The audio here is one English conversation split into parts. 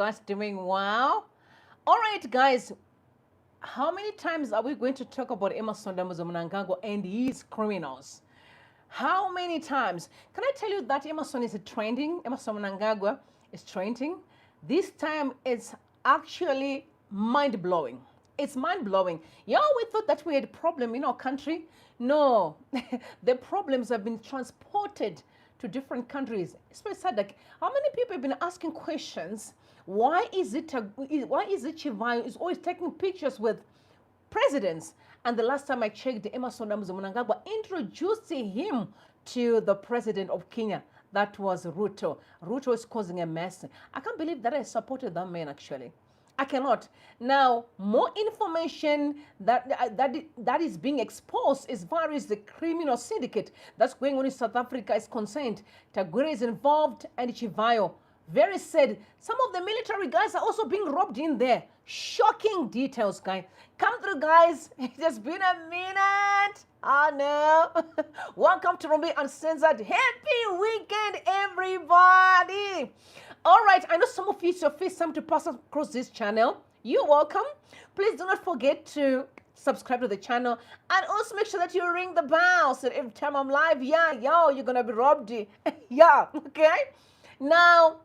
guys doing well? All right, guys. How many times are we going to talk about Emmerson Mnangagwa and his criminals? How many times? Can I tell you that Emmerson is trending? Emmerson Mnangagwa is trending. This time it's actually mind-blowing. It's mind-blowing. Yeah, we thought that we had a problem in our country. No, the problems have been transported to different countries. Especially SADC. How many people have been asking questions? Why is it Chivhayo is always taking pictures with presidents? And the last time I checked, Emmerson Mnangagwa introduced him to the president of Kenya. That was Ruto. Ruto is causing a mess. I can't believe that I supported that man, actually. I cannot. Now, more information that is being exposed as far as the criminal syndicate that's going on in South Africa is concerned. Tagwirei is involved and Chivhayo. Very sad. Some of the military guys are also being robbed in there. Shocking details, guys. Come through, guys. It has been a minute. Oh, no. Welcome to Rumbi Uncensored. Happy weekend, everybody. All right. I know some of you, it's your first time to pass across this channel. You're welcome. Please do not forget to subscribe to the channel. And also make sure that you ring the bell so that every time I'm live, you're going to be robbed. Yeah, okay? Now,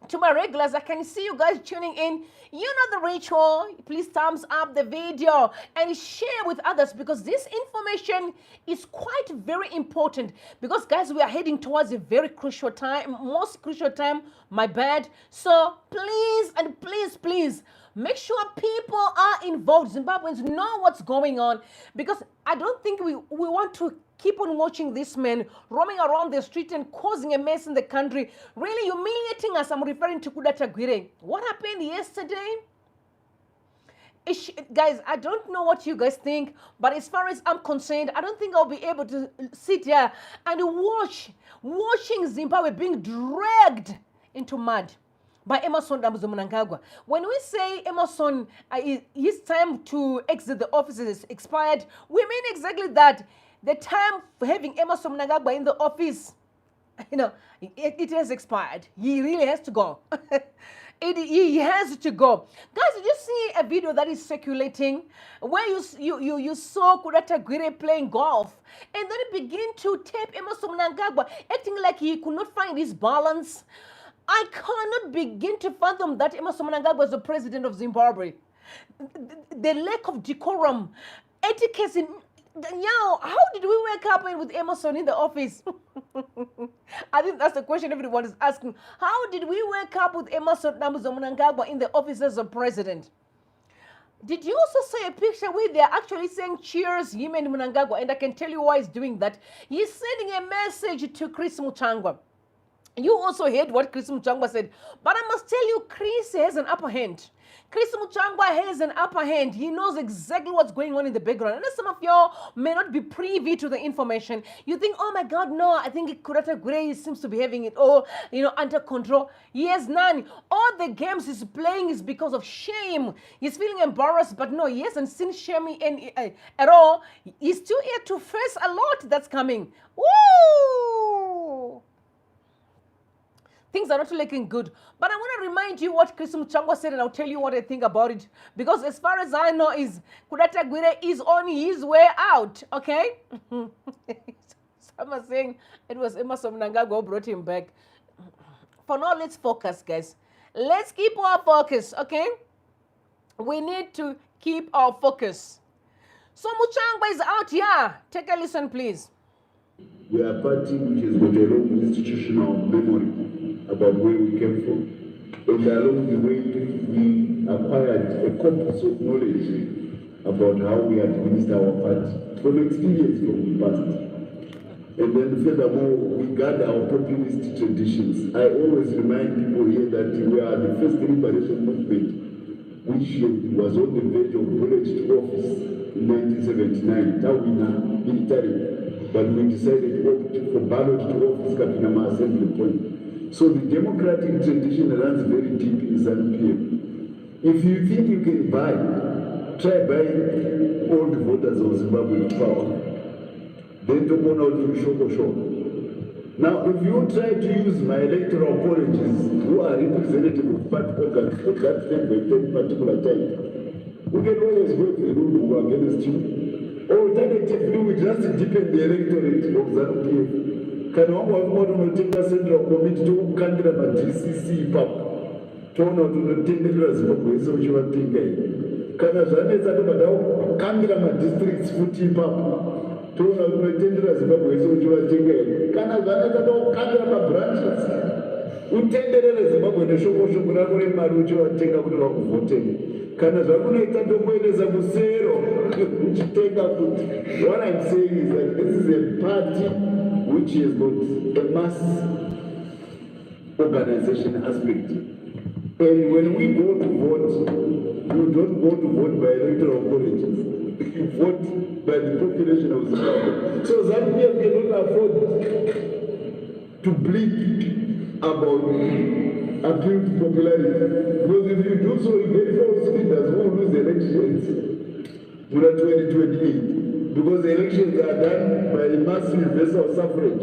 to my regulars, I can see you guys tuning in. You know the ritual. Please thumbs up the video and share with others because this information is quite very important. Because, guys, we are heading towards a very crucial time, most crucial time, my bad. So please and please, make sure people are involved. Zimbabweans know what's going on because I don't think we want to keep on watching this man roaming around the street and causing a mess in the country, really humiliating us. I'm referring to Tagwirei. What happened yesterday? Guys, I don't know what you guys think, but as far as I'm concerned, I don't think I'll be able to sit here and watching Zimbabwe being dragged into mud by Emmerson Mnangagwa. When we say Emmerson, his time to exit the office is expired, we mean exactly that. The time for having Emmerson Mnangagwa in the office, it has expired. He really has to go. He has to go. Guys, did you see a video that is circulating where you saw Tagwirei playing golf and then he began to tape Emmerson Mnangagwa, acting like he could not find his balance? I cannot begin to fathom that Emmerson Mnangagwa was the president of Zimbabwe. The lack of decorum, etiquette in... how did we wake up with Emmerson in the office? I think that's the question everyone is asking. How did we wake up with Emmerson Mnangagwa in the office as a president? Did you also see a picture where they're actually saying cheers, him and Mnangagwa? And I can tell you why he's doing that. He's sending a message to Chris Muchangwa. You also heard what Chris Muchangwa said. But I must tell you, Chris has an upper hand. Chris Muchangwa has an upper hand. He knows exactly what's going on in the background. And some of y'all may not be privy to the information. You think, oh my God, no, I think Tagwirei seems to be having it all, under control. He has none. All the games he's playing is because of shame. He's feeling embarrassed, but no, he hasn't seen shame at all. He's still here to face a lot that's coming. Woo! Things are not looking good. But I want to remind you what Chris Muchangwa said, and I'll tell you what I think about it. Because as far as I know, Tagwirei is on his way out, okay? Some are saying it was Emmerson Mnangagwa who brought him back. For now, let's focus, guys. Let's keep our focus, okay? We need to keep our focus. So Muchangwa is out here. Take a listen, please. We are a party which has got a long institutional memory about where we came from. And along the way, we acquired a corpus of knowledge about how we administer our party from experience from the past. And then furthermore, we gather our populist traditions. I always remind people here that we are the first liberation movement which was on the verge of bullet to office in 1979, Tawina military. But we decided to opt for ballot to office Kapinama Assembly Point. So the democratic tradition runs very deep in ZANU-PF. If you think you can try buying all the voters of Zimbabwe to power. Then to go out to show. Now, if you try to use my electoral colleges, who are representative of party organs for that particular time, we can always go to the rule who are against you. Alternatively, we just deepen the electorate of ZANU-PF. Kana wangu wakumoto unotenga central committee to kandira ma DCC ipapo. Toona kuti unotenderera Zimbabwe yese uchivatenga here. Kana zvanetsa tobva kandira ma districts futi ipapo. Toona kuti unotendera Zimbabwe yese uchivatenga here. Kana zvanetsa tokandira ma branches. Utenderere Zimbabwe neshoko rako remari uchivatenga kuti vakuvhotera. Kana zvakunoita tomboendesa kusero uchitenga kuti. What I'm saying is that this is a party which has got a mass organization aspect. And when we go to vote, you don't go to vote by electoral colleges. You vote by the population of Zimbabwe. So Zambia cannot afford to bleed about appeal to popularity. Because if you do so, you get false leaders who will lose the elections in 2028. Because the elections are done by mass universal suffrage.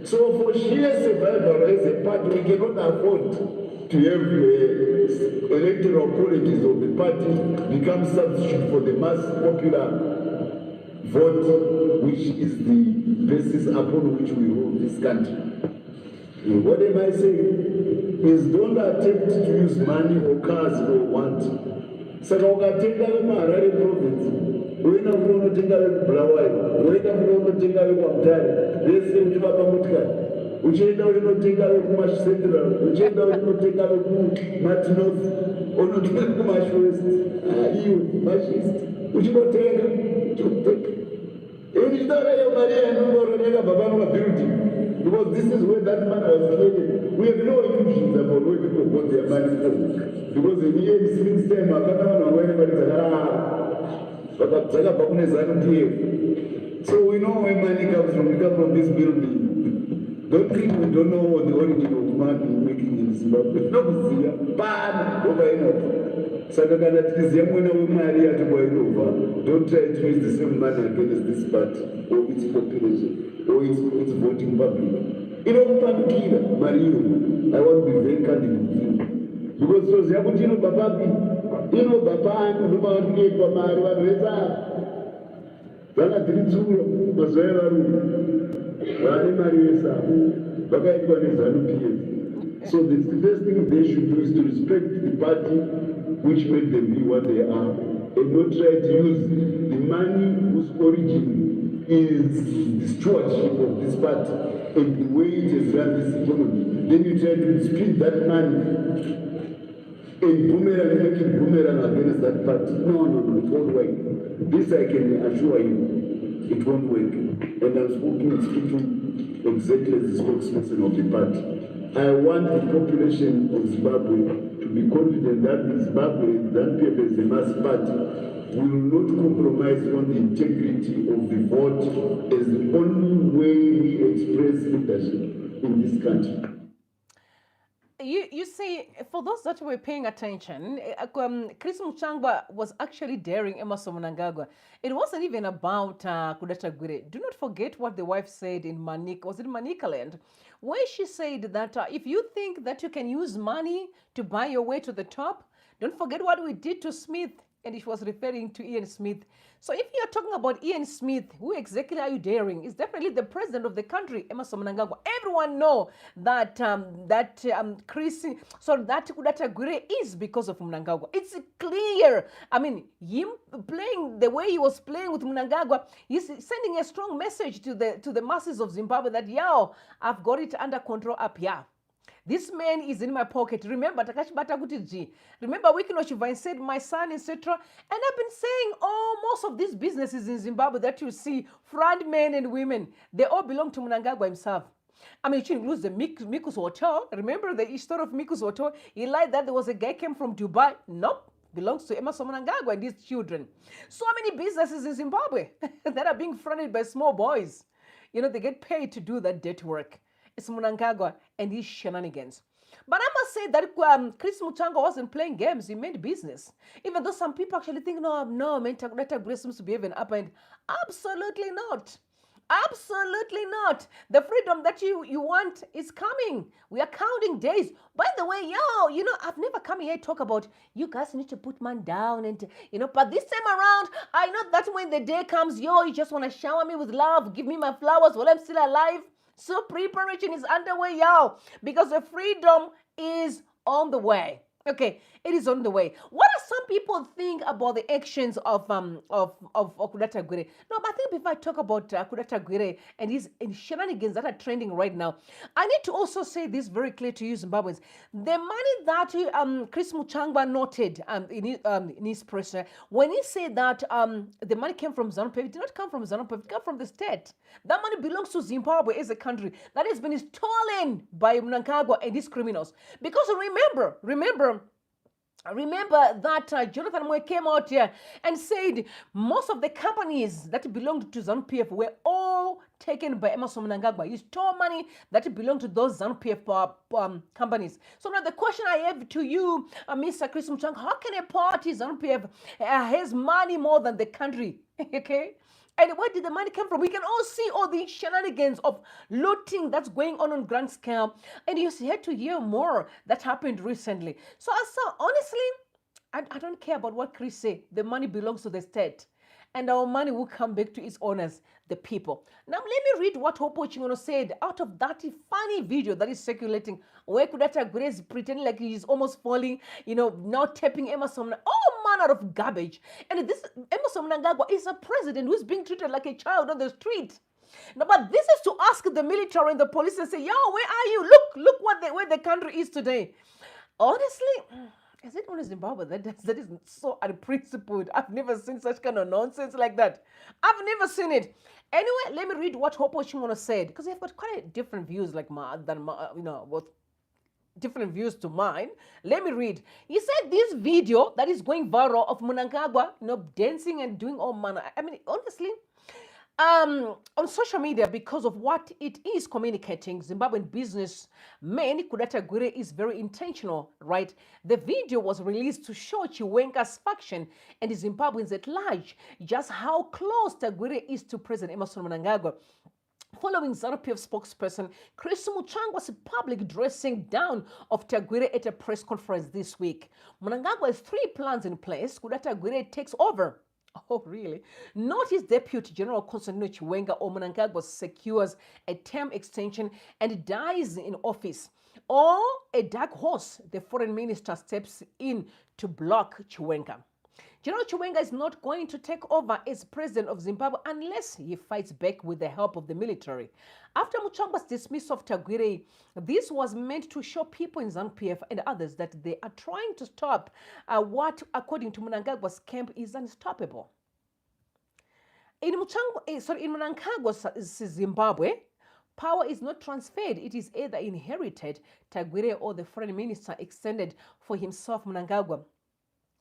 So for sheer survival as a party, we cannot afford to have electoral colleges of the party become substitute for the mass popular vote, which is the basis upon which we rule this country. And what am I saying? Is don't attempt to use money or cars or want. Saka ukatenga vemuHarare province, uenda kuti unotenga vemuBulawayo, uenda kuti unotenga vekwaMutare, vese uchivapa motikari. Uchienda kuti unotenga vekumaCentral, uchienda kuti unotenga vekumaNorth, unotenga vekumaWest, iwo maSeast, uchinotenga. Iwe uchitaura iyo mari yainongoroneka baba nomabuilding. Because this is where that man was created. We have no illusions about where people got their money from. Because in the end, Smith's time, I can't know where anybody's so we know where money comes from. We come from this building. Don't think we don't know what the origin of money making in Zimbabwe. No, see, bad over enough. So don't try to use the same money against this party or its population or its voting public. You know, Mario, I want to be very candid with you. Because so Ziabuti, Bababi, Baba, and Baba, Mario, and Reza. Vana Tritsuyo, Mazoya, Rani Mariesa, Baba, is ZANU-PF. So the first thing they should do is to respect the party which made them be what they are, and not try to use the money whose origin is the stewardship of this party and the way it has run this economy. Then you try to split that money and boomerang, make it boomerang against that party. No, it won't work. This I can assure you, it won't work. And I'm speaking exactly as the spokesperson of the party. I want the population of Zimbabwe to be confident that Zimbabwe, ZANU-PF as the mass party, will not compromise on the integrity of the vote as the only way we express leadership in this country. You see, for those that were paying attention, Chris Muchangwa was actually daring Emmerson Mnangagwa. It wasn't even about Tagwirei. Do not forget what the wife said in Manika, was it Manicaland, where she said that if you think that you can use money to buy your way to the top, don't forget what we did to Smith. And she was referring to Ian Smith. So if you're talking about Ian Smith, who exactly are you daring? It's definitely the president of the country, Emmerson Mnangagwa. Everyone know that Tagwirei is because of Mnangagwa. It's clear. I mean, him playing the way he was playing with Mnangagwa, he's sending a strong message to the masses of Zimbabwe that, yo, I've got it under control up here. This man is in my pocket. Remember, Takashibata Gutiji. Remember, Wikino Chivhayo said, my son, etc. And I've been saying, most of these businesses in Zimbabwe that you see, front men and women, they all belong to Mnangagwa himself. I mean, you includes the Miku's Hotel. Remember the story of Miku's Hotel? He lied that there was a guy came from Dubai. Nope. Belongs to Emmerson Mnangagwa and his children. So many businesses in Zimbabwe that are being fronted by small boys. You know, they get paid to do that dirty work. It's Mnangagwa and his shenanigans. But I must say that Chris Muchangwa wasn't playing games. He made business. Even though some people actually think, no, man, Tagwirei seems to be even up and absolutely not. Absolutely not. The freedom that you want is coming. We are counting days. By the way, I've never come here to talk about you guys need to put man down and but this time around, I know that when the day comes, you just want to shower me with love, give me my flowers while I'm still alive. So preparation is underway, because the freedom is on the way. Okay, it is on the way. What do some people think about the actions of Kudata Tagwirei? No, but I think before I talk about Kudata Tagwirei and his shenanigans that are trending right now, I need to also say this very clear to you, Zimbabweans. The money that Chris Muchangwa noted in his press, when he said that the money came from ZANU-PF, it did not come from ZANU-PF, it came from the state. That money belongs to Zimbabwe as a country that has been stolen by Mnangagwa and his criminals. Because remember that Jonathan Moy came out here and said most of the companies that belonged to ZANU-PF were all taken by Emmerson Mnangagwa. He stole money that belonged to those ZANU-PF companies. So now the question I have to you, Mr. Chris Muchang, how can a party ZANU-PF has money more than the country? Okay? And where did the money come from? We can all see all the shenanigans of looting that's going on grand scale. And you had to hear more that happened recently. So honestly, I don't care about what Chris said. The money belongs to the state. And our money will come back to its owners, the people. Now, let me read what Hopo Chingono said out of that funny video that is circulating, where Kudata Tagwirei is pretending like he's almost falling, now tapping Emmerson. All manner of garbage. And this Emmerson Mnangagwa is a president who's being treated like a child on the street. No, but this is to ask the military and the police and say, where are you? Look where the country is today. Honestly, is it only Zimbabwe that is so unprincipled? I've never seen such kind of nonsense like that. I've never seen it. Anyway, let me read what Hopo Chimono said, because they've got quite different views different views to mine. Let me read. He said this video that is going viral of Mnangagwa, dancing and doing all manner. I mean, honestly, on social media, because of what it is communicating, Zimbabwean businessman Kudata Tagwirei is very intentional, right? The video was released to show Chiwenga's faction and the Zimbabweans at large just how close Tagwirei is to President Emmerson Mnangagwa. Following ZANU-PF spokesperson Chris Muchangwa's public dressing down of Tagwirei at a press conference this week. Mnangagwa has 3 plans in place. Kudata Tagwirei takes over. Oh, really? Not his Deputy General Constantino Chiwenga or Mnangagwa secures a term extension and dies in office. Or a dark horse, the foreign minister steps in to block Chiwenga. General Chiwenga is not going to take over as president of Zimbabwe unless he fights back with the help of the military. After Muchangwa's dismissal of Tagwirei, this was meant to show people in ZANU-PF and others that they are trying to stop what, according to Mnangagwa's camp, is unstoppable. In Mnangagwa's Zimbabwe, power is not transferred. It is either inherited, Tagwirei, or the foreign minister extended for himself, Mnangagwa,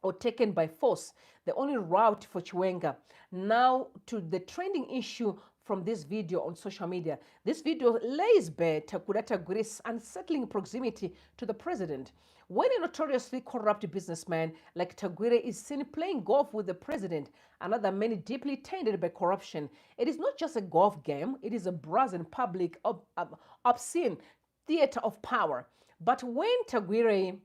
or taken by force. The only route for Chiwenga. Now to the trending issue from this video on social media. This video lays bare Kudata Tagwirei's unsettling proximity to the president. When a notoriously corrupt businessman like Tagwirei is seen playing golf with the president, another man deeply tainted by corruption, it is not just a golf game, it is a brazen public obscene theater of power. But when Tagwirei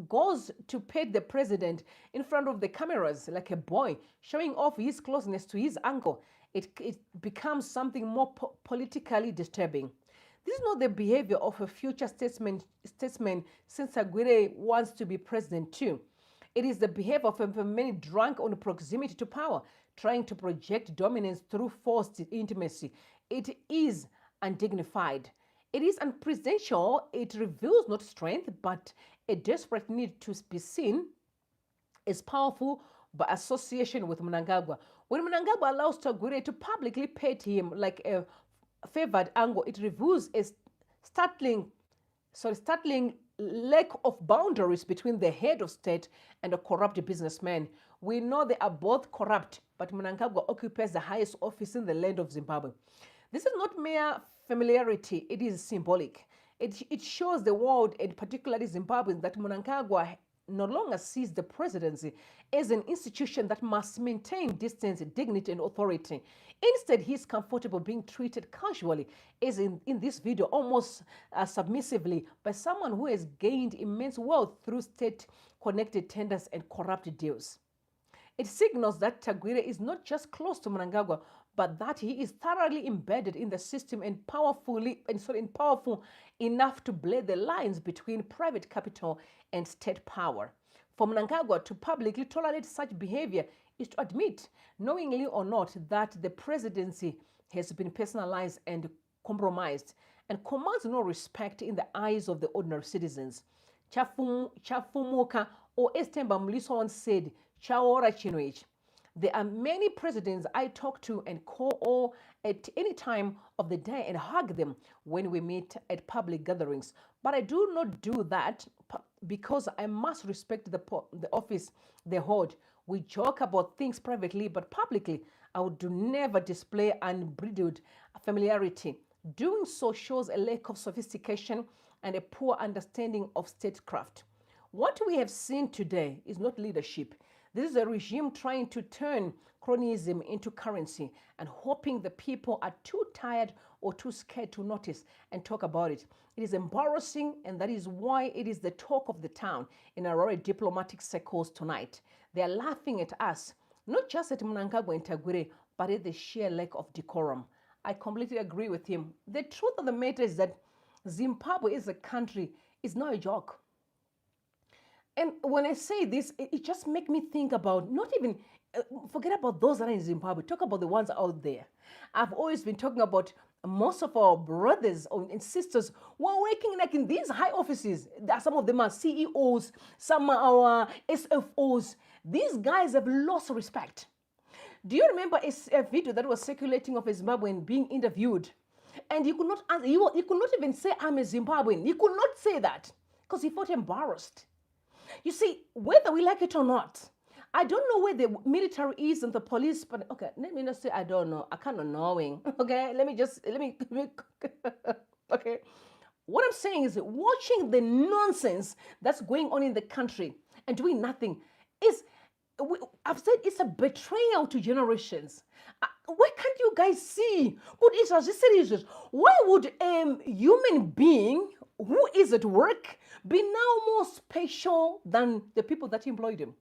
goes to pet the president in front of the cameras like a boy, showing off his closeness to his uncle, it becomes something more politically disturbing. This is not the behavior of a future statesman since Tagwirei wants to be president too. It is the behavior of a man drunk on proximity to power, trying to project dominance through forced intimacy. It is undignified. It is unpresidential. It reveals not strength, but a desperate need to be seen as powerful by association with Mnangagwa. When Mnangagwa allows Tagwirei to publicly pet him like a favored uncle, it reveals a startling lack of boundaries between the head of state and a corrupt businessman. We know they are both corrupt, but Mnangagwa occupies the highest office in the land of Zimbabwe. This is not mere familiarity, it is symbolic. It shows the world, and particularly Zimbabweans, that Mnangagwa no longer sees the presidency as an institution that must maintain distance, dignity, and authority. Instead, he's comfortable being treated casually, as in this video, almost submissively, by someone who has gained immense wealth through state-connected tenders and corrupt deals. It signals that Tagwirei is not just close to Mnangagwa, but that he is thoroughly embedded in the system and powerful enough to blur the lines between private capital and state power. For Mnangagwa to publicly tolerate such behavior is to admit, knowingly or not, that the presidency has been personalized and compromised and commands no respect in the eyes of the ordinary citizens. Chafumuka, or as Temba Mliso once said, Chaora Chinoich. There are many presidents I talk to and call at any time of the day and hug them when we meet at public gatherings. But I do not do that because I must respect the office they hold. We joke about things privately, but publicly, I would never display unbridled familiarity. Doing so shows a lack of sophistication and a poor understanding of statecraft. What we have seen today is not leadership. This is a regime trying to turn cronyism into currency and hoping the people are too tired or too scared to notice and talk about it. It is embarrassing, and that is why it is the talk of the town in our diplomatic circles tonight. They are laughing at us, not just at Mnangagwa and Tagwirei, but at the sheer lack of decorum. I completely agree with him. The truth of the matter is that Zimbabwe as a country is not a joke. And when I say this, it just makes me think about not even, forget about those that are in Zimbabwe, talk about the ones out there. I've always been talking about most of our brothers and sisters who are working like in these high offices. Some of them are CEOs, some are SFOs. These guys have lost respect. Do you remember a video that was circulating of a Zimbabwean being interviewed? And he could not answer, he could not even say, I'm a Zimbabwean. He could not say that because he felt embarrassed. You see, whether we like it or not, I don't know where the military is and the police, but okay, let me not say I don't know. I kind of knowing. Okay, okay. What I'm saying is watching the nonsense that's going on in the country and doing nothing is, I've said it's a betrayal to generations. Why can't you guys see? Why would a human being who is at work be now more special than the people that employed him?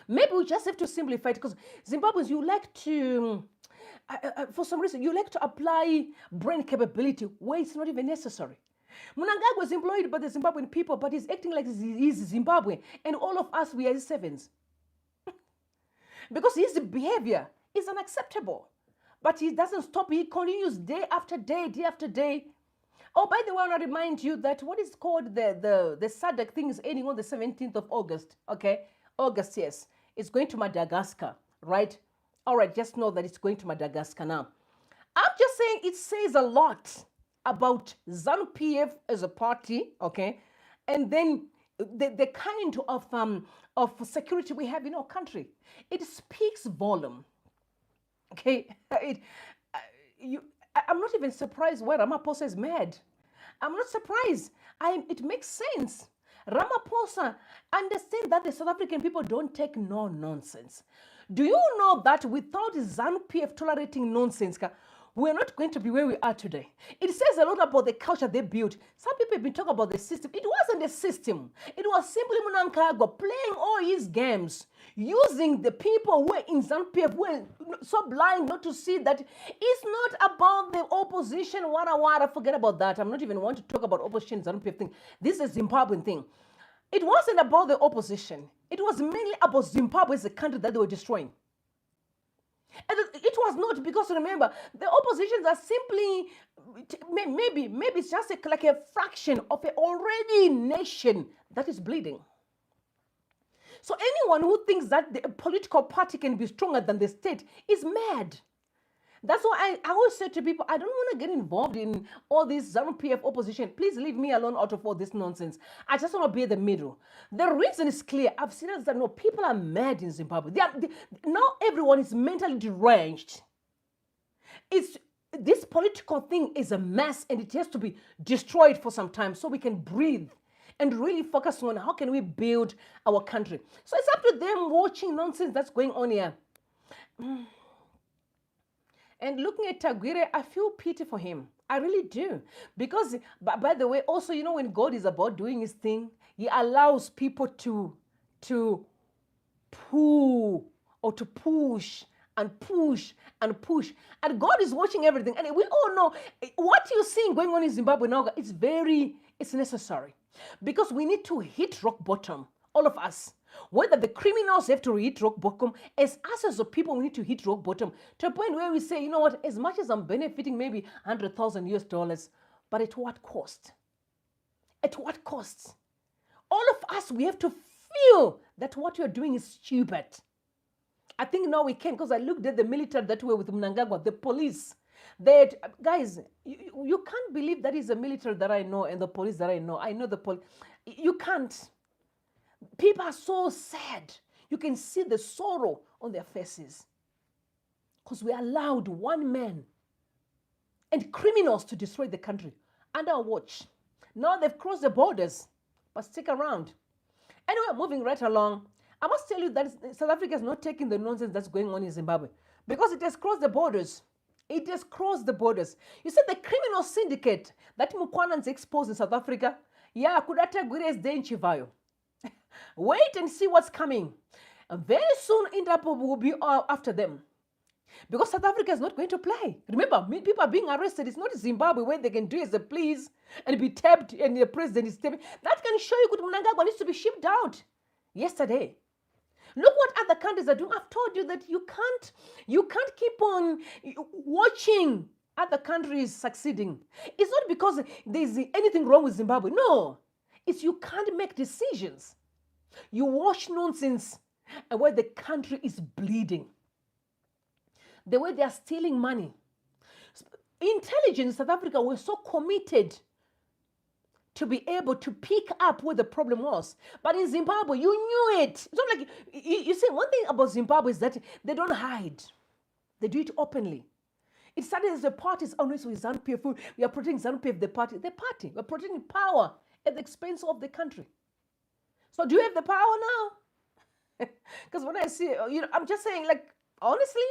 Maybe we just have to simplify it, because Zimbabweans, you like to, for some reason, you like to apply brain capability where it's not even necessary. Mnangagwa was employed by the Zimbabwean people, but he's acting like he's Zimbabwe, and all of us, we are his servants. Because his behavior is unacceptable. But he doesn't stop. He continues day after day, day after day. Oh, by the way, I want to remind you that what is called the SADC thing is ending on the 17th of August. Okay? August, yes. It's going to Madagascar, right? All right, just know that it's going to Madagascar now. I'm just saying it says a lot about ZANU-PF as a party, okay? And then the kind of security we have in our country. It speaks volume, okay? I'm not even surprised why Ramaphosa is mad. I'm not surprised. It makes sense. Ramaphosa understands that the South African people don't take no nonsense. Do you know that without ZANU-PF tolerating nonsense, we're not going to be where we are today? It says a lot about the culture they built. Some people have been talking about the system. It wasn't a system. It was simply Mnangagwa playing all his games, using the people who were in ZANU-PF, who were so blind not to see that it's not about the opposition, wara, forget about that. I'm not even want to talk about opposition, ZANU-PF thing. This is a Zimbabwean thing. It wasn't about the opposition. It was mainly about Zimbabwe as a country that they were destroying. And it was not, because remember, the oppositions are simply, maybe it's just like a fraction of an already nation that is bleeding. So anyone who thinks that the political party can be stronger than the state is mad. That's why I always say to people, I don't want to get involved in all this ZANU-PF opposition. Please leave me alone out of all this nonsense. I just want to be in the middle. The reason is clear. I've seen that no, people are mad in Zimbabwe. Now everyone is mentally deranged. This political thing is a mess, and it has to be destroyed for some time so we can breathe and really focus on how can we build our country. So it's up to them watching nonsense that's going on here. And looking at Tagwirei, I feel pity for him. I really do. Because, by the way, also, you know, when God is about doing his thing, he allows people to pull or to push and push and push. And God is watching everything. And we all know what you're seeing going on in Zimbabwe now, it's necessary. Because we need to hit rock bottom, all of us. Whether the criminals have to hit rock bottom, as us as a people, we need to hit rock bottom to a point where we say, you know what, as much as I'm benefiting maybe 100,000 US dollars, but at what cost? At what cost? All of us, we have to feel that what you're doing is stupid. I think now we can, because I looked at the military that way with Mnangagwa, the police. That guys, you can't believe that is the military that I know and the police that I know. I know the police. You can't. People are so sad. You can see the sorrow on their faces. Because we allowed one man and criminals to destroy the country under our watch. Now they've crossed the borders, but stick around. Anyway, moving right along, I must tell you that South Africa is not taking the nonsense that's going on in Zimbabwe because it has crossed the borders. It has crossed the borders. You said the criminal syndicate that Mkwananzi exposed in South Africa, yeah, Tagwirei is there in Chivhayo. Wait and see what's coming. And very soon, Interpol will be after them. Because South Africa is not going to play. Remember, people are being arrested. It's not Zimbabwe where they can do as they please and be tapped and the president is tapping. That can show you Mnangagwa needs to be shipped out yesterday. Look what other countries are doing. I've told you that you can't keep on watching other countries succeeding. It's not because there's anything wrong with Zimbabwe. No. It's you can't make decisions. You watch nonsense and where the country is bleeding. The way they are stealing money. Intelligence in South Africa was so committed to be able to pick up where the problem was. But in Zimbabwe, you knew it. It's not like, you see, one thing about Zimbabwe is that they don't hide. They do it openly. It started as the parties always with ZANU-PF. We are protecting ZANU-PF, the party. We're protecting power at the expense of the country. So do you have the power now? Because when I see, I'm just saying, like, honestly.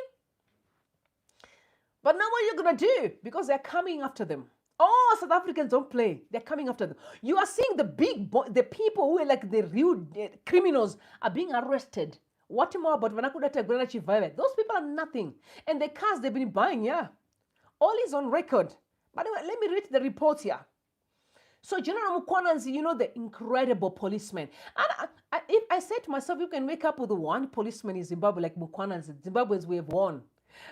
But now what are you going to do? Because they're coming after them. Oh, South Africans don't play. They're coming after them. You are seeing the people who are like the real criminals are being arrested. What more about Tagwirei, Chivhayo? Those people are nothing. And the cars they've been buying, yeah. All is on record. But anyway, let me read the report here. So General Mkwananzi, you know, the incredible policeman. And if I said to myself, you can wake up with one policeman in Zimbabwe like Mkwananzi, Zimbabweans, we have won.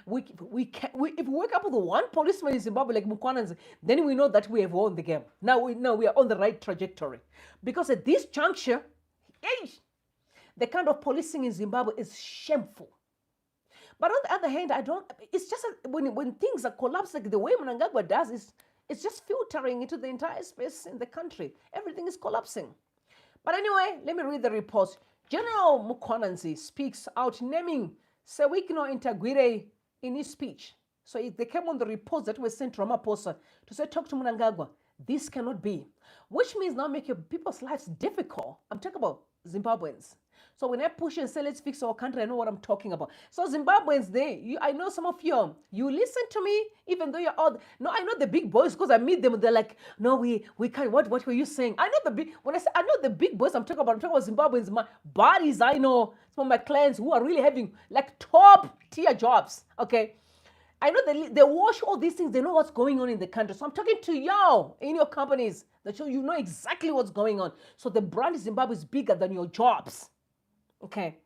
If we wake up with one policeman in Zimbabwe like Mkwananzi, then we know that we have won the game. Now we are on the right trajectory. Because at this juncture, the kind of policing in Zimbabwe is shameful. But on the other hand, it's just when things are collapsing, the way Mnangagwa does is, it's just filtering into the entire space in the country. Everything is collapsing. But anyway, let me read the report. General Mkwananzi speaks out naming Sewikino and Tagwirei in his speech. So they came on the reports that were sent to Ramaphosa to say, talk to Mnangagwa. This cannot be. Which means now make your people's lives difficult. I'm talking about Zimbabweans. So when I push and say, let's fix our country, I know what I'm talking about. So Zimbabweans, I know some of you listen to me, even though you're all, no, I know the big boys because I meet them. They're like, no, we can't, what were you saying? I know when I say, I know the big boys I'm talking about Zimbabweans, my buddies, I know some of my clients who are really having like top tier jobs, okay? I know they watch all these things. They know what's going on in the country. So I'm talking to y'all in your companies that you know exactly what's going on. So the brand Zimbabwe is bigger than your jobs. Okay.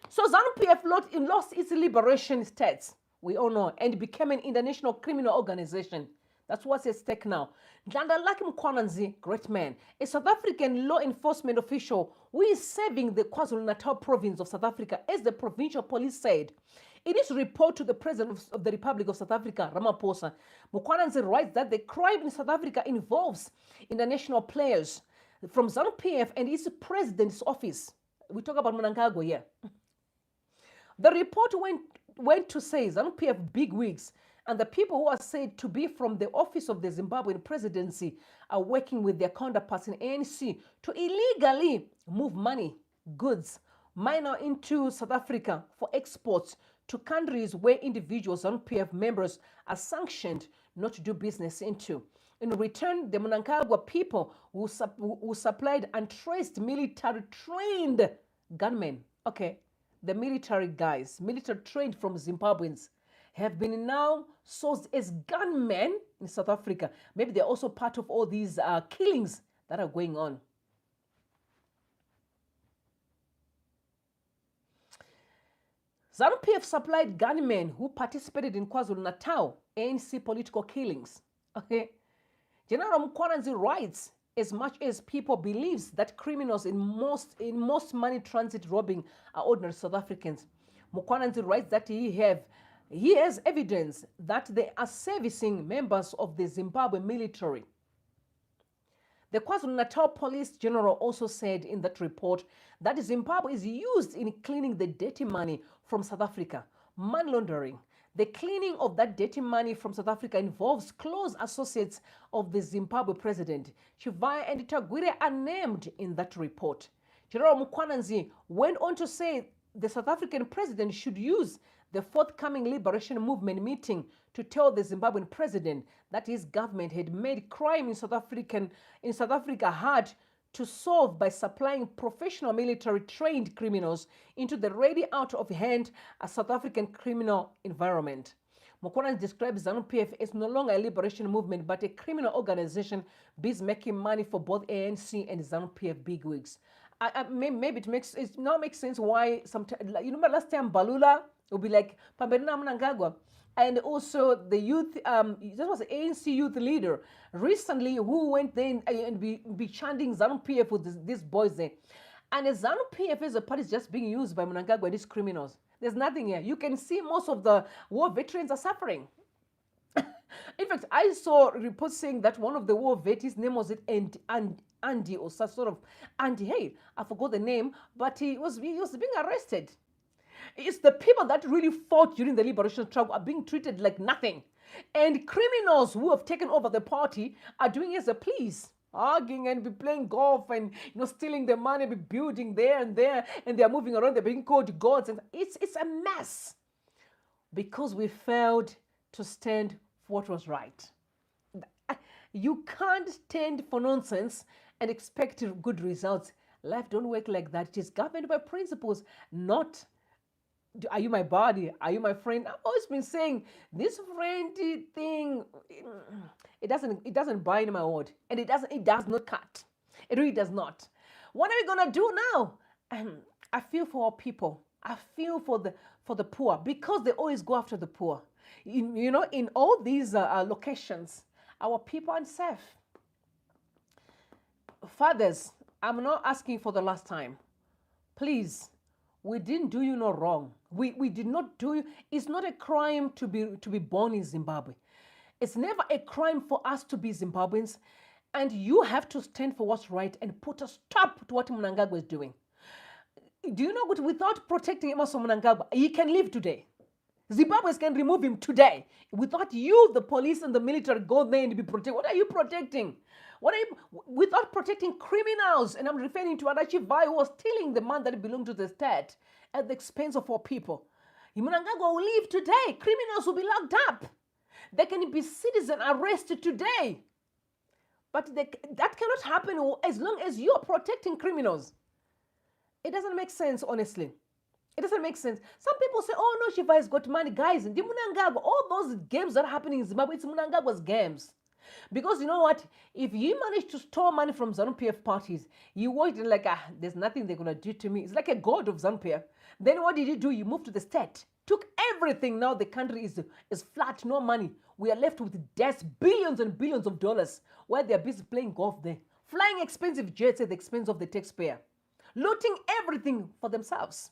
So ZANU-PF lost its liberation status, we all know, and became an international criminal organization. That's what's at stake now. Like Mkwananzi, great man, a South African law enforcement official who is serving the KwaZulu-Natal province of South Africa, as the provincial police said. In his report to the President of the Republic of South Africa, Ramaphosa, Mkwananzi writes that the crime in South Africa involves international players from ZANU-PF and its president's office. We talk about Mnangagwa here. The report went to say ZANU-PF bigwigs And the people who are said to be from the office of the Zimbabwean presidency are working with their counterparts in ANC to illegally move money, goods, minor into South Africa for exports to countries where individuals and PF members are sanctioned not to do business into. In return, the Mnangagwa people who supplied untraced military trained gunmen, okay, the military guys, military trained from Zimbabweans, have been now sourced as gunmen in South Africa. Maybe they're also part of all these killings that are going on. ZANU-PF supplied gunmen who participated in KwaZulu-Natal ANC political killings. Okay, General Mkwananzi writes, as much as people believes that criminals in most money transit robbing are ordinary South Africans, Mkwananzi writes that he has evidence that they are servicing members of the Zimbabwe military. The KwaZulu-Natal Police General also said in that report that Zimbabwe is used in cleaning the dirty money from South Africa, money laundering. The cleaning of that dirty money from South Africa involves close associates of the Zimbabwe president. Chivhayo and Tagwirei are named in that report. General Mkwananzi went on to say the South African president should use the forthcoming liberation movement meeting to tell the Zimbabwean president that his government had made crime in South Africa hard to solve by supplying professional military trained criminals into the ready out of hand South African criminal environment. Mkwananzi describes ZANU-PF as no longer a liberation movement but a criminal organization busy making money for both ANC and ZANU-PF bigwigs. Maybe it now makes sense why sometimes, like, you remember last time Balula will be like Pamberina Mnangagwa, and also the youth, that was the ANC youth leader recently who went there and be chanting ZANU-PF with these boys there. And the ZANU-PF as a party is just being used by Mnangagwa and these criminals. There's nothing here. You can see most of the war veterans are suffering. In fact, I saw reports saying that one of the war vets, his name was Andy or some sort of Andy. Hey, I forgot the name, but he was being arrested. It's the people that really fought during the liberation struggle are being treated like nothing. And criminals who have taken over the party are doing as a please, arguing and be playing golf and stealing the money, be building there, and they are moving around, they're being called gods, and it's a mess. Because we failed to stand for what was right. You can't stand for nonsense and expect good results. Life don't work like that. It is governed by principles, not are you my body? Are you my friend? I've always been saying this friendly thing, it doesn't bind my word, and it does not cut. It really does not. What are we gonna do now? I feel for our people. I feel for the poor, because they always go after the poor. In all these locations, our people are safe. Fathers, I'm not asking for the last time. Please, we didn't do you no wrong. We did not do you. It's not a crime to be born in Zimbabwe. It's never a crime for us to be Zimbabweans, and you have to stand for what's right and put a stop to what Mnangagwa is doing. Do you know what? Without protecting Emmerson Mnangagwa, he can live today. Zimbabweans can remove him today. Without you, the police and the military go there and be protected. What are you protecting? Without protecting criminals, and I'm referring to Chivhayo who was stealing the money that belonged to the state at the expense of our people. Mnangagwa will leave today. Criminals will be locked up. They can be citizen arrested today. But that cannot happen as long as you're protecting criminals. It doesn't make sense, honestly. It doesn't make sense. Some people say, oh no, Chivhayo's got money. Guys, the Mnangagwa, all those games that are happening in Zimbabwe, it's Mnangagwa's games. Because you know what? If you manage to store money from ZANU-PF parties, you watch it like, there's nothing they're going to do to me. It's like a god of ZANU-PF. Then what did you do? You moved to the state. Took everything. Now the country is flat, no money. We are left with debts, billions and billions of dollars, while they're busy playing golf there. Flying expensive jets at the expense of the taxpayer. Looting everything for themselves.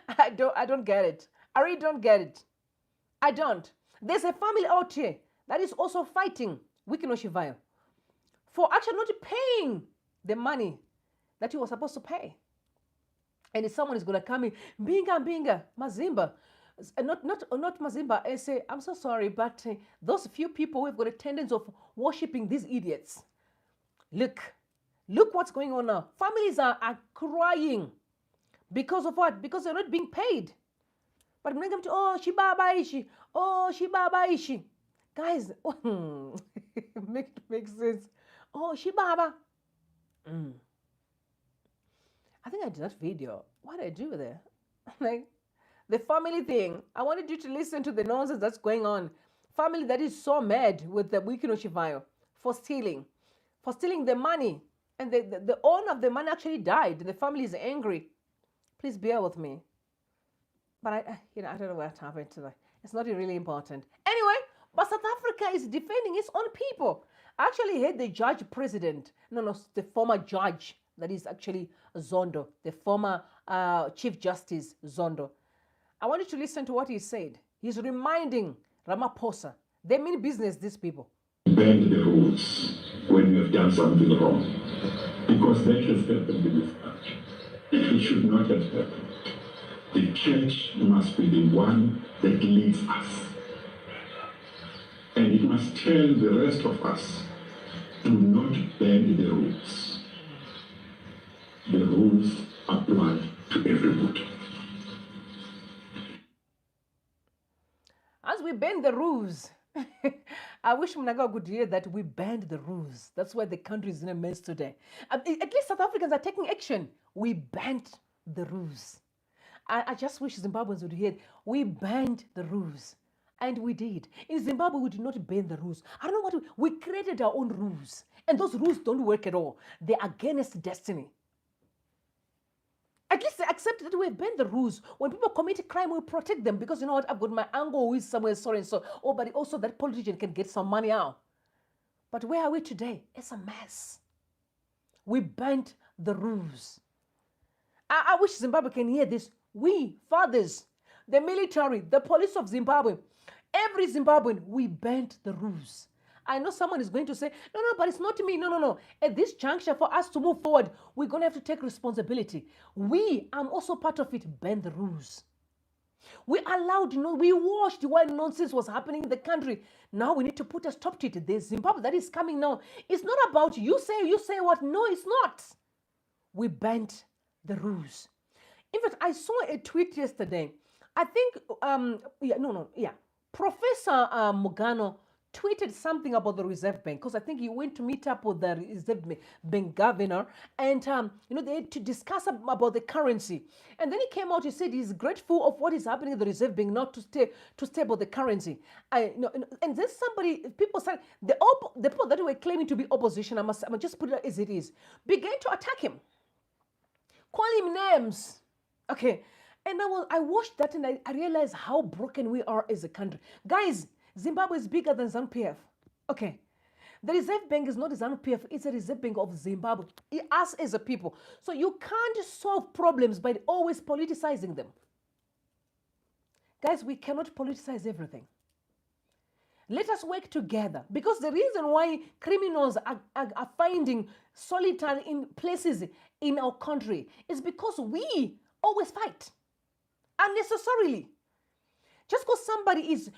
I don't get it. I really don't get it. I don't. There's a family out here that is also fighting Wikino Chivhayo for actually not paying the money that he was supposed to pay. And if someone is going to come in, Mbinga, Mazimba, not Mazimba, I say, I'm so sorry, but those few people who have got a tendency of worshipping these idiots. Look what's going on now. Families are crying. Because of what? Because they're not being paid. But when they come to, oh, Shibaba Ishi, oh, Shibaba Ishi. Guys, makes sense. Oh, Shibaba. I think I did that video. What did I do there? Like, the family thing. I wanted you to listen to the nonsense that's going on. Family that is so mad with the Wikino Chivhayo for stealing the money. And the owner of the money actually died. The family is angry. Please bear with me. But I don't know what happened to that. It's not really important. Anyway, but South Africa is defending its own people. I actually heard the judge president, the former judge, that is actually Zondo, the former Chief Justice Zondo. I want you to listen to what he said. He's reminding Ramaphosa, they mean business, these people. Bend the rules when you have done something wrong. Because that has happened in this country. It should not have happened. The church must be the one that leads us. And it must tell the rest of us, do not bend the rules. The rules apply to everybody. As we bend the rules, I wish Mnangagwa could hear that we bend the rules. That's why the country is in a mess today. At least South Africans are taking action. We bent the rules. I just wish Zimbabweans would hear it. We bent the rules. And we did. In Zimbabwe, we did not bend the rules. I don't know what we created our own rules. And those rules don't work at all. They're against destiny. At least accept that we have bent the rules. When people commit a crime, we protect them because you know what? I've got my uncle who is somewhere so and so. Oh, but also that politician can get some money out. But where are we today? It's a mess. We bent the rules. I wish Zimbabwe can hear this. We, fathers, the military, the police of Zimbabwe, every Zimbabwean, we bent the rules. I know someone is going to say, no, but it's not me. No. At this juncture, for us to move forward, we're going to have to take responsibility. I'm also part of it, bend the rules. We allowed, we watched while nonsense was happening in the country. Now we need to put a stop to it. The Zimbabwe that is coming now, it's not about you say what. No, it's not. We bent the rules. In fact, I saw a tweet yesterday. I think, Professor Mugano tweeted something about the Reserve Bank because I think he went to meet up with the Reserve Bank governor and, they had to discuss about the currency. And then he came out, he said he's grateful of what is happening at the Reserve Bank, not to stable the currency. And then people said, the people that were claiming to be opposition, I must just put it as it is, began to attack him, call him names. Okay. And I watched that and I realized how broken we are as a country. Guys, Zimbabwe is bigger than ZANU-PF. Okay. The Reserve Bank is not ZANU-PF, it's a Reserve Bank of Zimbabwe. Us as a people. So you can't solve problems by always politicizing them. Guys, we cannot politicize everything. Let us work together. Because the reason why criminals are finding solitary in places in our country is because we always fight. Unnecessarily. Just because somebody is,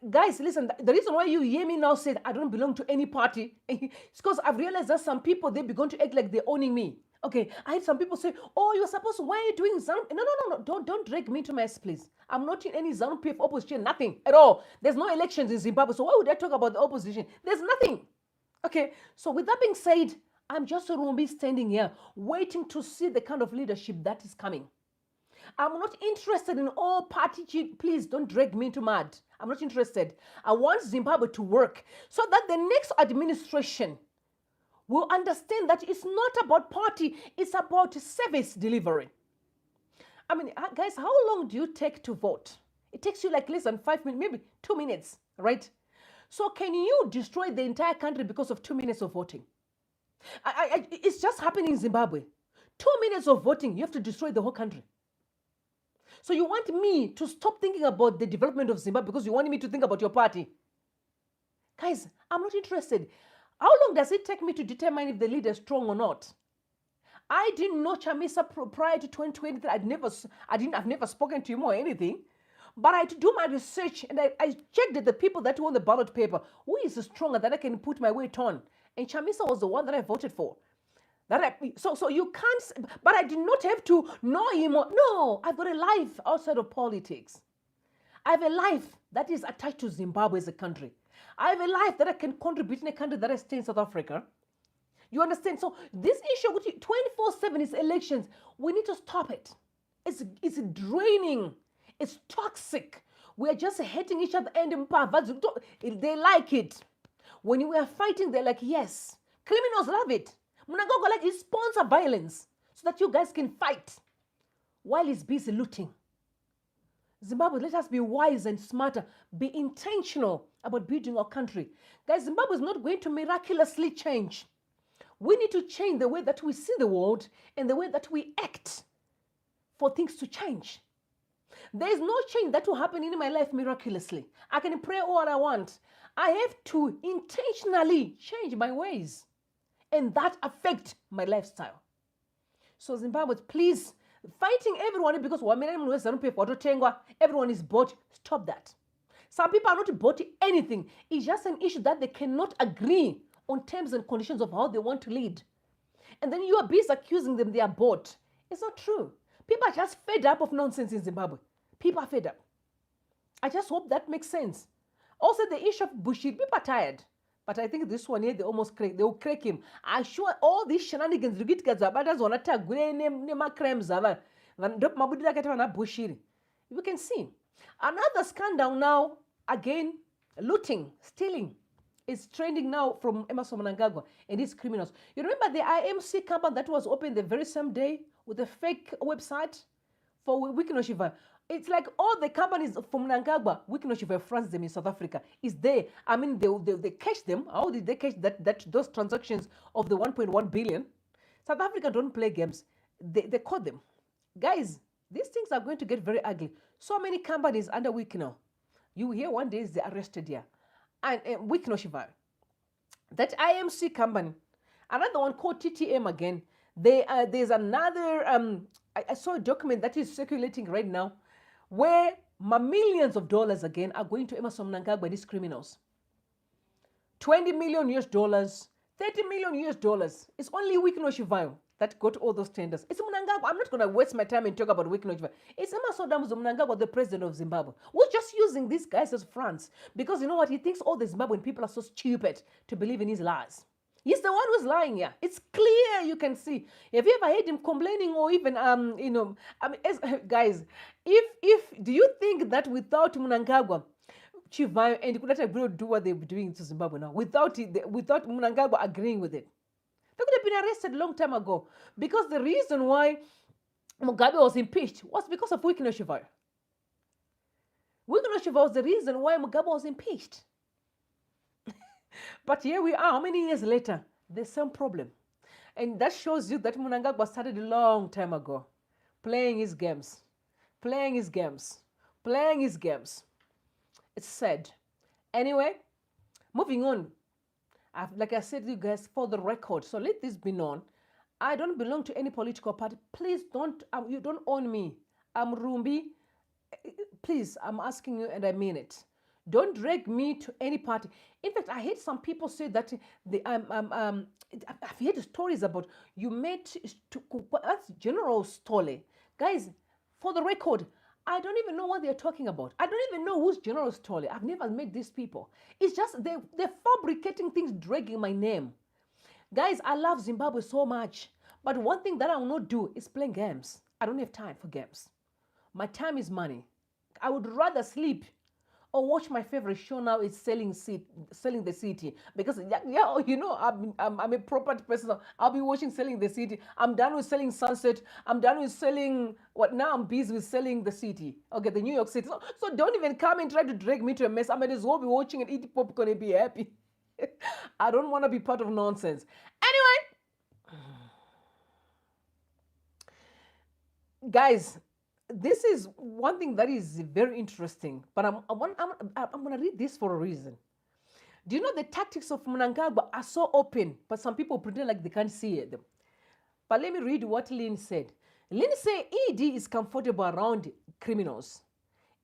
guys, listen, the reason why you hear me now say I don't belong to any party, it's because I've realized that some people, they've begun to act like they're owning me. Okay, I had some people say, oh, you're supposed to, why are you doing ZANU? No, don't drag me to mess, please. I'm not in any ZANU-PF opposition, nothing at all. There's no elections in Zimbabwe, so why would I talk about the opposition? There's nothing. Okay, so with that being said, I'm just a Rumbi standing here, waiting to see the kind of leadership that is coming. I'm not interested in all party. Please don't drag me into mud. I'm not interested. I want Zimbabwe to work so that the next administration will understand that it's not about party, it's about service delivery. Guys, how long do you take to vote? It takes you like less than 5 minutes, maybe 2 minutes, right? So can you destroy the entire country because of 2 minutes of voting? It's just happening in Zimbabwe. 2 minutes of voting, you have to destroy the whole country. So you want me to stop thinking about the development of Zimbabwe because you want me to think about your party? Guys, I'm not interested. How long does it take me to determine if the leader is strong or not? I didn't know Chamisa prior to 2023. I've never spoken to him or anything. But I had to do my research and I checked the people that won the ballot paper. Who is stronger that I can put my weight on? And Chamisa was the one that I voted for. So you can't, but I did not have to know him. No, I've got a life outside of politics. I have a life that is attached to Zimbabwe as a country. I have a life that I can contribute in a country that I stay in South Africa. You understand? So this issue with 24/7 is elections. We need to stop it. It's draining. It's toxic. We're just hating each other and they like it. When we are fighting, they're like, yes. Criminals love it. Mnangagwa like he sponsor violence so that you guys can fight while he's busy looting. Zimbabwe, let us be wise and smarter. Be intentional about building our country. Guys, Zimbabwe is not going to miraculously change. We need to change the way that we see the world and the way that we act for things to change. There is no change that will happen in my life miraculously. I can pray all I want. I have to intentionally change my ways. And that affects my lifestyle. So Zimbabwe, please, fighting everyone because everyone is bought. Stop that. Some people are not bought anything. It's just an issue that they cannot agree on terms and conditions of how they want to lead. And then you are busy accusing them they are bought. It's not true. People are just fed up of nonsense in Zimbabwe. People are fed up. I just hope that makes sense. Also, the issue of Bushiri, people are tired. But I think this one here, they will crack him. I'm sure all these shenanigans, you can see. Another scandal now, again, looting, stealing, is trending now from Emmerson Mnangagwa and his criminals. You remember the IMC company that was opened the very same day with a fake website for Wikinoshiva? It's like all the companies from Mnangagwa, Wikinoshiva, France, them in South Africa, is there. I mean, they catch them. How did they catch those transactions of the 1.1 billion? South Africa don't play games. They caught them. Guys, these things are going to get very ugly. So many companies under Wikino. You hear one day they're arrested here. And Wikinoshiva, that IMC company, another one called TTM again. There's another, I saw a document that is circulating right now where millions of dollars again are going to Emmerson Mnangagwa and his criminals. $20 million US, $30 million US. It's only Chivhayo that got all those tenders. It's Mnangagwa. I'm not going to waste my time and talk about Chivhayo. It's Emmerson Mnangagwa, the president of Zimbabwe. We're just using these guys as fronts because you know what? He thinks all the Zimbabwean people are so stupid to believe in his lies. He's the one who's lying here. It's clear, you can see. Have you ever heard him complaining or even, guys, do you think that without Mnangagwa, Chivhayo and Tagwirei do what they're doing to Zimbabwe now, without Mnangagwa agreeing with it? They could have been arrested a long time ago because the reason why Mugabe was impeached was because of Chivhayo. Chivhayo was the reason why Mugabe was impeached. But here we are, how many years later? The same problem. And that shows you that Mnangagwa started a long time ago, playing his games. It's sad. Anyway, moving on. Like I said to you guys, for the record, so let this be known. I don't belong to any political party. Please don't, you don't own me. I'm Rumbi. Please, I'm asking you and I mean it. Don't drag me to any party. In fact, I heard some people say that I've heard stories about you met that's General Stole. Guys, for the record, I don't even know what they're talking about. I don't even know who's General Stole. I've never met these people. It's just they're fabricating things, dragging my name. Guys, I love Zimbabwe so much. But one thing that I will not do is playing games. I don't have time for games. My time is money. I would rather sleep or watch my favorite show now is Selling the City. Because, yeah, you know, I'm a property person. I'll be watching Selling the City. I'm done with selling Sunset. I'm done with selling, now I'm busy with Selling the City. Okay, the New York City. So don't even come and try to drag me to a mess. I might as well be watching and eating popcorn and be happy. I don't want to be part of nonsense. Anyway, guys, this is one thing that is very interesting, but I'm going to read this for a reason. Do you know the tactics of Mnangagwa are so open, but some people pretend like they can't see them? But let me read what Lynn said. Lynn said ED is comfortable around criminals.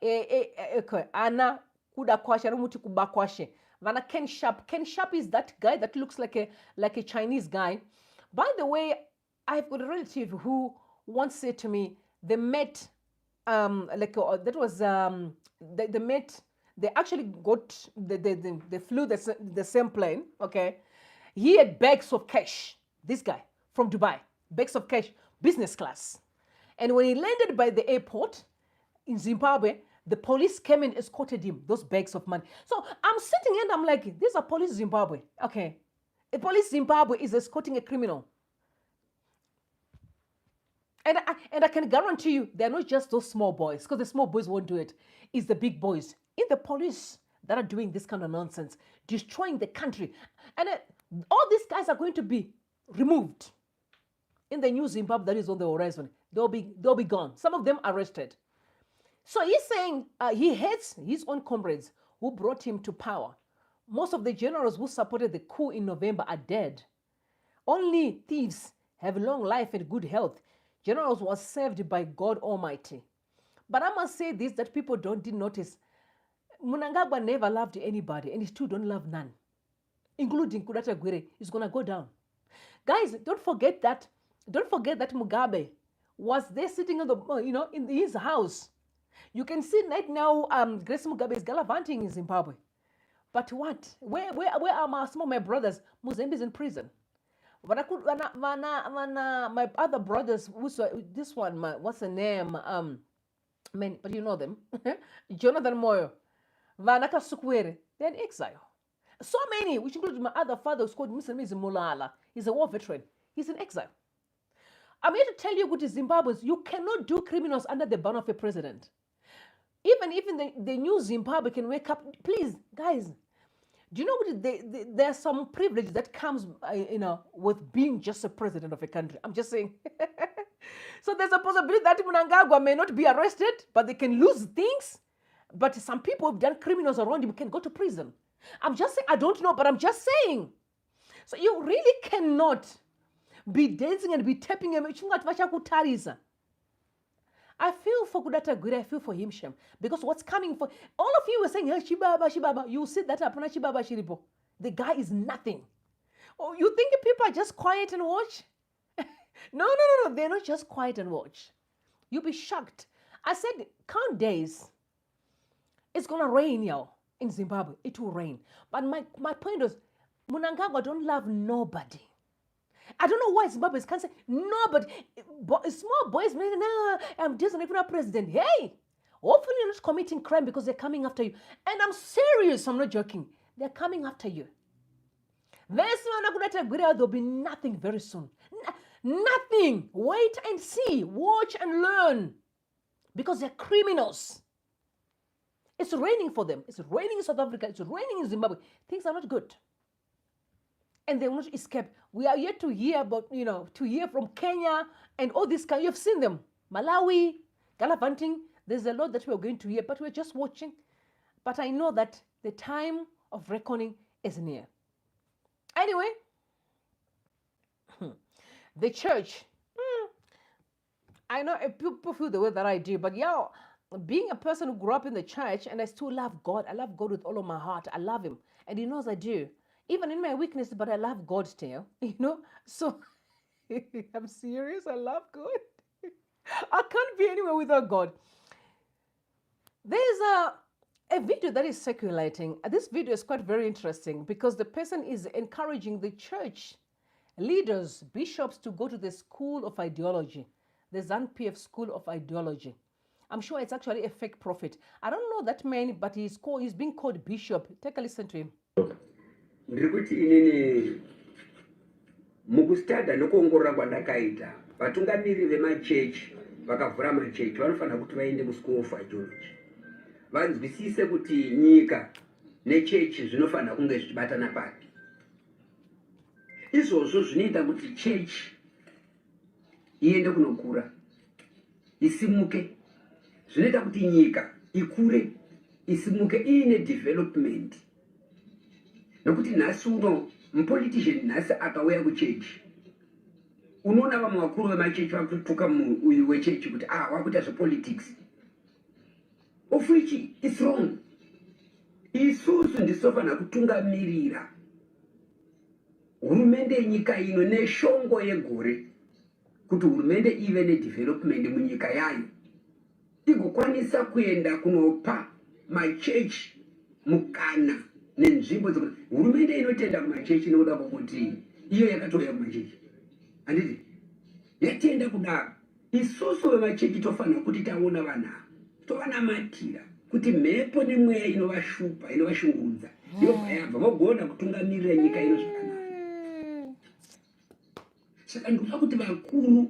Ana kuda kwashe muti kuba kwashe. Vana Ken Sharp. Ken Sharp is that guy that looks like a Chinese guy. By the way, I've got a relative who once said to me they met that was they met, they actually got they flew the same plane, okay. He had bags of cash, this guy from Dubai, bags of cash, business class. And when he landed by the airport in Zimbabwe, the police came and escorted him, those bags of money. So I'm sitting and I'm like, these are police Zimbabwe, okay. A police Zimbabwe is escorting a criminal. And I can guarantee you, they're not just those small boys, because the small boys won't do it. It's the big boys in the police that are doing this kind of nonsense, destroying the country. And all these guys are going to be removed in the new Zimbabwe that is on the horizon. They'll be gone. Some of them arrested. So he's saying he hates his own comrades who brought him to power. Most of the generals who supported the coup in November are dead. Only thieves have long life and good health. Generals was saved by God Almighty. But I must say this, that people didn't notice. Mnangagwa never loved anybody, and he still don't love none, including Tagwirei. Is going to go down. Guys, don't forget that Mugabe was there sitting on the, in his house. You can see right now, Grace Mugabe is gallivanting in Zimbabwe. But what? Where are some of my brothers? Muzembe is in prison. My other brothers, this one, what's the name? Man, but you know them. Jonathan Moyo, Vanaka Sukwere, they're in exile. So many, which includes my other father, who's called Mr. Mulala. He's a war veteran. He's in exile. I'm here to tell you, good Zimbabweans, you cannot do criminals under the banner of a president. Even the new Zimbabwe can wake up. Please, guys, do you know what there's some privilege that comes, with being just a president of a country? I'm just saying. So there's a possibility that Mnangagwa may not be arrested, but they can lose things. But some people who've done criminals around him can go to prison. I'm just saying, I don't know, but I'm just saying. So you really cannot be dancing and be tapping him. I feel for Tagwirei, I feel for him, Shem. Because what's coming for all of you were saying, hey, Shibaba, you see that up, Shibaba Shiripo. The guy is nothing. Oh, you think people are just quiet and watch? No. They're not just quiet and watch. You'll be shocked. I said, count days. It's gonna rain, y'all, in Zimbabwe. It will rain. But my point is, Mnangagwa don't love nobody. I don't know why Zimbabweans can't say nobody. Small boys, no, I'm just an president. Hey, hopefully you're not committing crime because they're coming after you. And I'm serious, I'm not joking. They're coming after you. There'll be nothing very soon. Nothing. Wait and see. Watch and learn. Because they're criminals. It's raining for them. It's raining in South Africa. It's raining in Zimbabwe. Things are not good. And they will not escape. We are yet to hear about, to hear from Kenya and all this kind. You've seen them. Malawi, gallivanting. There's a lot that we're going to hear, but we're just watching. But I know that the time of reckoning is near. Anyway, the church. I know people feel the way that I do, but yeah, being a person who grew up in the church and I still love God. I love God with all of my heart. I love him. And he knows I do. Even in my weakness, but I love God still, So I'm serious. I love God. I can't be anywhere without God. There's a video that is circulating. This video is quite very interesting because the person is encouraging the church leaders, bishops to go to the school of ideology, the ZANU-PF school of ideology. I'm sure it's actually a fake prophet. I don't know that man, but he's being called bishop. Take a listen to him. Ndikuti inini mukustada nokuongorora kwandakaita vatungamiri vemachechi vakavhura machechi vanofanira kuti vaende kuschool of ideology vanzwisise kuti nyika nechechi zvinofanira kunge zvichibatana papi. Izvozvo zvinoita kuti chechi iende kunokura isimuke, zvinoita kuti nyika ikure isimuke iine development. Nokuti nhasi uno mupolitician nhasi akauya kuchechi unoona vamwe vakuru vemachechi vakutuka uyu wechechi kuti wakuita zvepolitics, of which is wrong. Isusu ndisofanira kutungamirira hurumende yenyika ino neshongo yegore kuti hurumende ive nedevelopment munyika yayo igokwanisa kuenda kunopa machechi mukana nenzvimbo dzekuti hurumende inotenda kumachechi nokuda kwokuti iyo yakatouya kumachechi. Handiti yatenda kudaro. Isusu vemachechi tofanira kuti taona vanhu tovanamatira kuti mhepo nemweya inovashupa inovashungurudza yobva yabva vagona kutungamirira nyika ino zvakanaka. Saka ndinoda kuti vakuru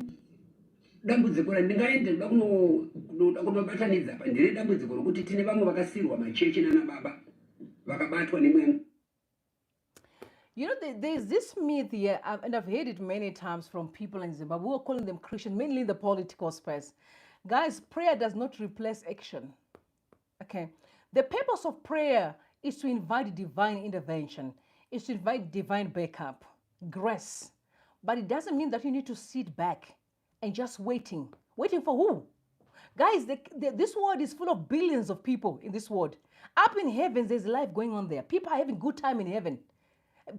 dambudziko randingaende kuda kunobatanidza apa ndire dambudziko rokuti tine vamwe vakasirwa machechi nana baba vakabatwa nemweya. You know, there's this myth here, and I've heard it many times from people in Zimbabwe who are calling them Christian, mainly in the political space. Guys, prayer does not replace action. Okay. The purpose of prayer is to invite divine intervention, is to invite divine backup, grace. But it doesn't mean that you need to sit back and just waiting. Waiting for who? Guys, this world is full of billions of people in this world. Up in heavens, there's life going on there. People are having good time in heaven.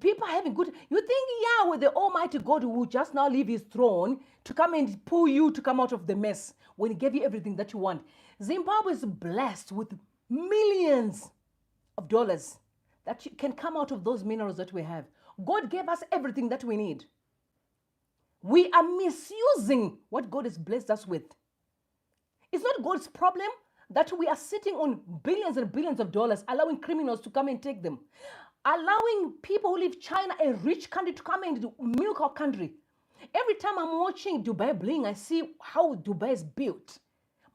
People are having good. You think Yahweh, the Almighty God, will just now leave his throne to come and pull you to come out of the mess when he gave you everything that you want? Zimbabwe is blessed with millions of dollars that can come out of those minerals that we have. God gave us everything that we need. We are misusing what God has blessed us with. It's not God's problem that we are sitting on billions and billions of dollars, allowing criminals to come and take them. Allowing people who live China, a rich country, to come and milk our country. Every time I'm watching Dubai Bling, I see how Dubai is built.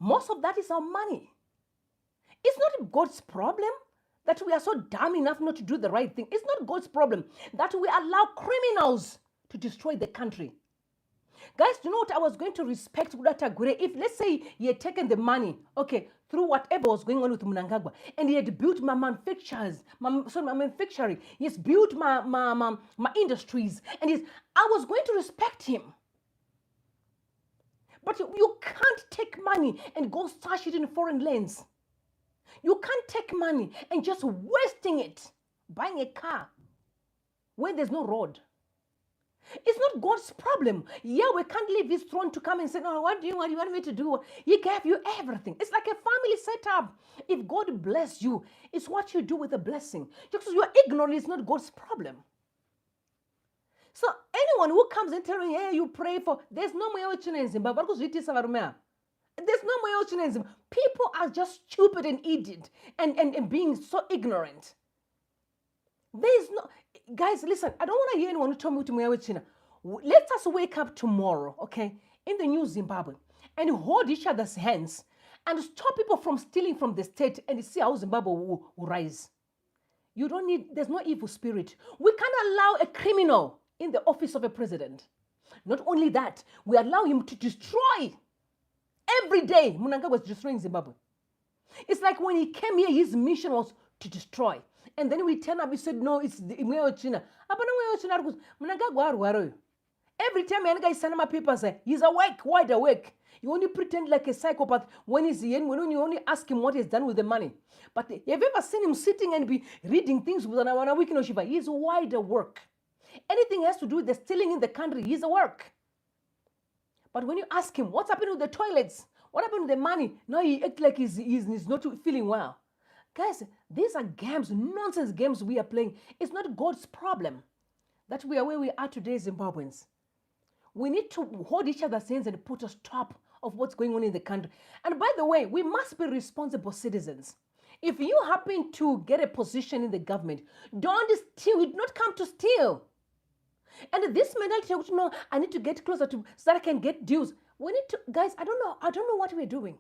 Most of that is our money. It's not God's problem that we are so dumb enough not to do the right thing. It's not God's problem that we allow criminals to destroy the country. Guys, do you know what I was going to respect Tagwirei? If, let's say, he had taken the money, okay, through whatever was going on with Mnangagwa, and he had built my manufacturing, he's built my industries, and I was going to respect him. But you can't take money and go stash it in foreign lands. You can't take money and just wasting it, buying a car when there's no road. It's not God's problem. Yahweh can't leave his throne to come and say, no, what do you want me to do? He gave you everything. It's like a family setup. If God bless you, it's what you do with the blessing. Just because you are ignorant is not God's problem. So anyone who comes and tells me, hey, you pray for, there's no more in Zimbabwe. There's no more in Zimbabwe. People are just stupid and idiot and being so ignorant. There is no, guys, listen, I don't want to hear anyone who tell me to Mwewe China. Let us wake up tomorrow, okay, in the new Zimbabwe and hold each other's hands and stop people from stealing from the state and see how Zimbabwe will rise. You don't need, there's no evil spirit. We can't allow a criminal in the office of a president. Not only that, we allow him to destroy. Every day, Mnangagwa was destroying Zimbabwe. It's like when he came here, his mission was to destroy. And then we turn up, we said, no, it's the China. Every time a guy sends my papers, he's awake, wide awake. You only pretend like a psychopath when he's here, when you only ask him what he's done with the money. But have you ever seen him sitting and be reading things with an week in Shiva? He's wide awake. Anything has to do with the stealing in the country, he's at work. But when you ask him, what's happening with the toilets? What happened with the money? No, he acts like he's not feeling well. Guys, these are games, nonsense games we are playing. It's not God's problem that we are where we are today, Zimbabweans. We need to hold each other's hands and put a stop of what's going on in the country. And by the way, we must be responsible citizens. If you happen to get a position in the government, don't steal. We did not come to steal. And this mentality, no, I need to get closer to so that I can get deals. We need to, guys, I don't know what we're doing.